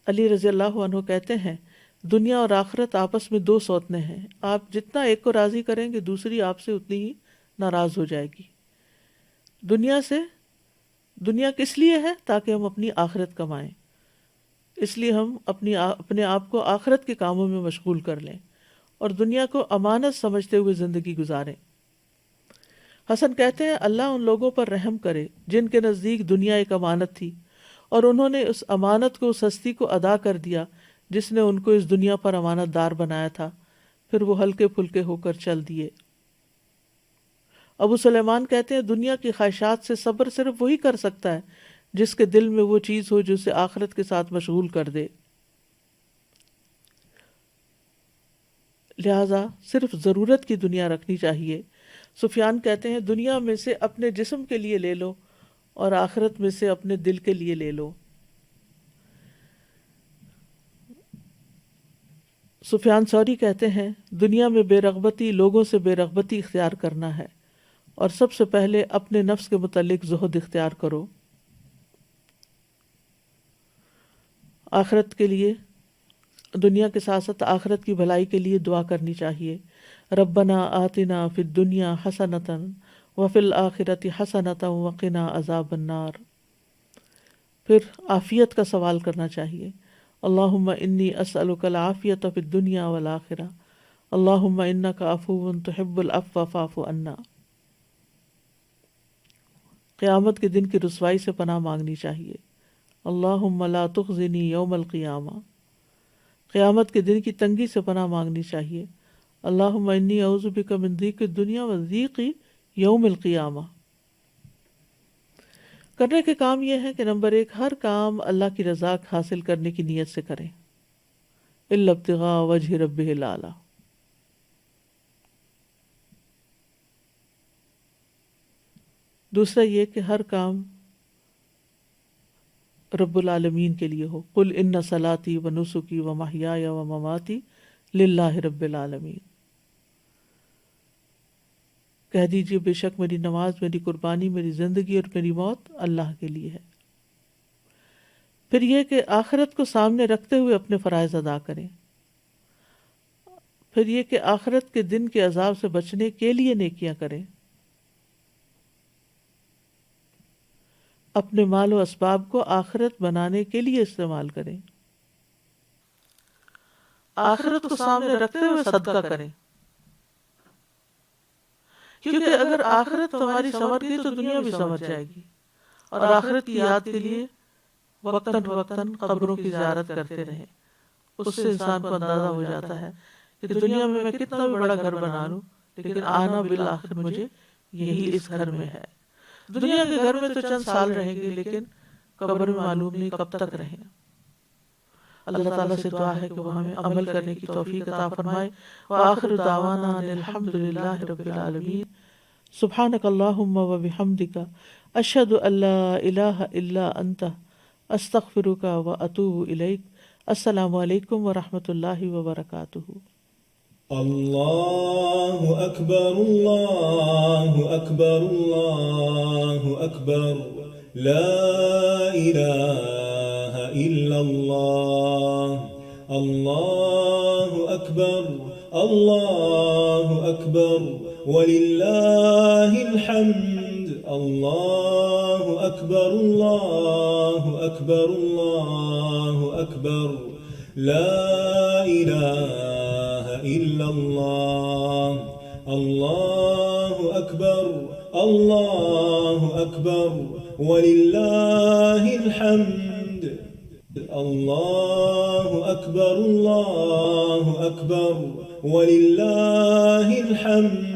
علی رضی اللہ عنہ کہتے ہیں دنیا اور آخرت آپس میں دو سوتنے ہیں، آپ جتنا ایک کو راضی کریں گے دوسری آپ سے اتنی ہی ناراض ہو جائے گی. دنیا کس لیے ہے؟ تاکہ ہم اپنی آخرت کمائیں. اس لیے ہم اپنے آپ کو آخرت کے کاموں میں مشغول کر لیں اور دنیا کو امانت سمجھتے ہوئے زندگی گزاریں. حسن کہتے ہیں اللہ ان لوگوں پر رحم کرے جن کے نزدیک دنیا ایک امانت تھی اور انہوں نے اس امانت کو، اس ہستی کو ادا کر دیا جس نے ان کو اس دنیا پر امانت دار بنایا تھا، پھر وہ ہلکے پھلکے ہو کر چل دیے. ابو سلیمان کہتے ہیں دنیا کی خواہشات سے صبر صرف وہی کر سکتا ہے جس کے دل میں وہ چیز ہو جو اسے آخرت کے ساتھ مشغول کر دے. لہذا صرف ضرورت کی دنیا رکھنی چاہیے. سفیان کہتے ہیں دنیا میں سے اپنے جسم کے لیے لے لو اور آخرت میں سے اپنے دل کے لیے لے لو. سفیان ثوری کہتے ہیں دنیا میں بے رغبتی لوگوں سے بے رغبتی اختیار کرنا ہے اور سب سے پہلے اپنے نفس کے متعلق زہد اختیار کرو. آخرت کے لیے، دنیا کے ساتھ ساتھ آخرت کی بھلائی کے لیے دعا کرنی چاہیے. ربنا آتنا فی الدنیا حسنۃ وفی الآخرۃ حسنۃ وقنا عذاب النار. پھر عافیت کا سوال کرنا چاہیے. اللہم انی اسألک العافیۃ فی الدنیا والآخرہ اللہم انک عفو تحب العفو فاعف عنا. قیامت کے دن کی رسوائی سے پناہ مانگنی چاہیے. اللہم لا تخزنی یوم القیامہ. قیامت کے دن کی تنگی سے پناہ مانگنی چاہیے. اللہم انی اعوذ بک من ضیق الدنیا و ضیق یوم القیامہ. کرنے کے کام یہ ہے کہ نمبر 1، ہر کام اللہ کی رضا حاصل کرنے کی نیت سے کریں، الا ابتغاء وجہ ربہ الاعلی. دوسرا یہ کہ ہر کام رب العالمین کے لیے ہو. قل ان صلاتی و نسکی و محیای و مماتی للہ رب العالمین. کہہ دیجئے بے شک میری نماز، میری قربانی، میری زندگی اور میری موت اللہ کے لیے ہے. پھر یہ کہ آخرت کو سامنے رکھتے ہوئے اپنے فرائض ادا کریں. پھر یہ کہ آخرت کے دن کے عذاب سے بچنے کے لیے نیکیاں کریں. اپنے مال و اسباب کو آخرت بنانے کے لیے استعمال کریں. آخرت کو سامنے رکھتے ہوئے صدقہ کریں، کیونکہ اگر آخرت تمہاری سمجھ گئی تو دنیا بھی سمجھ جائے گی. اور آخرت کی یاد کے لیے وقتاً فوقتاً قبروں کی زیارت کرتے رہیں. اس سے انسان کو اندازہ ہو جاتا ہے کہ دنیا میں کتنا بھی بڑا گھر بنا لوں لیکن آنا بالآخر مجھے یہی اس گھر میں ہے. دنیا کے گھر میں تو چند سال رہیں گے لیکن قبر میں معلوم نہیں کب تک رہیں. اللہ تعالیٰ سے دعا ہے کہ وہ ہمیں عمل کرنے کی توفیق عطا فرمائے. وآخر دعوانا ان الحمد للہ رب العالمین. سبحانک اللہم و بحمدک اشہد ان لا الہ الا انت استغفرک و اتوب الیک. السلام علیکم ورحمۃ اللہ وبرکاتہ. اللہ اکبر اللہ اکبر اللہ اکبر لا الہ الا اللہ. اللہ اکبر اللہ اکبر وللہ الحمد. اللہ اکبر اللہ اکبر اللہ اکبر لا الہ الا اللہ. اللہ اکبر اللہ اکبر وللہ الحمد. اللہ اکبر اللہ اکبر وللہ الحمد.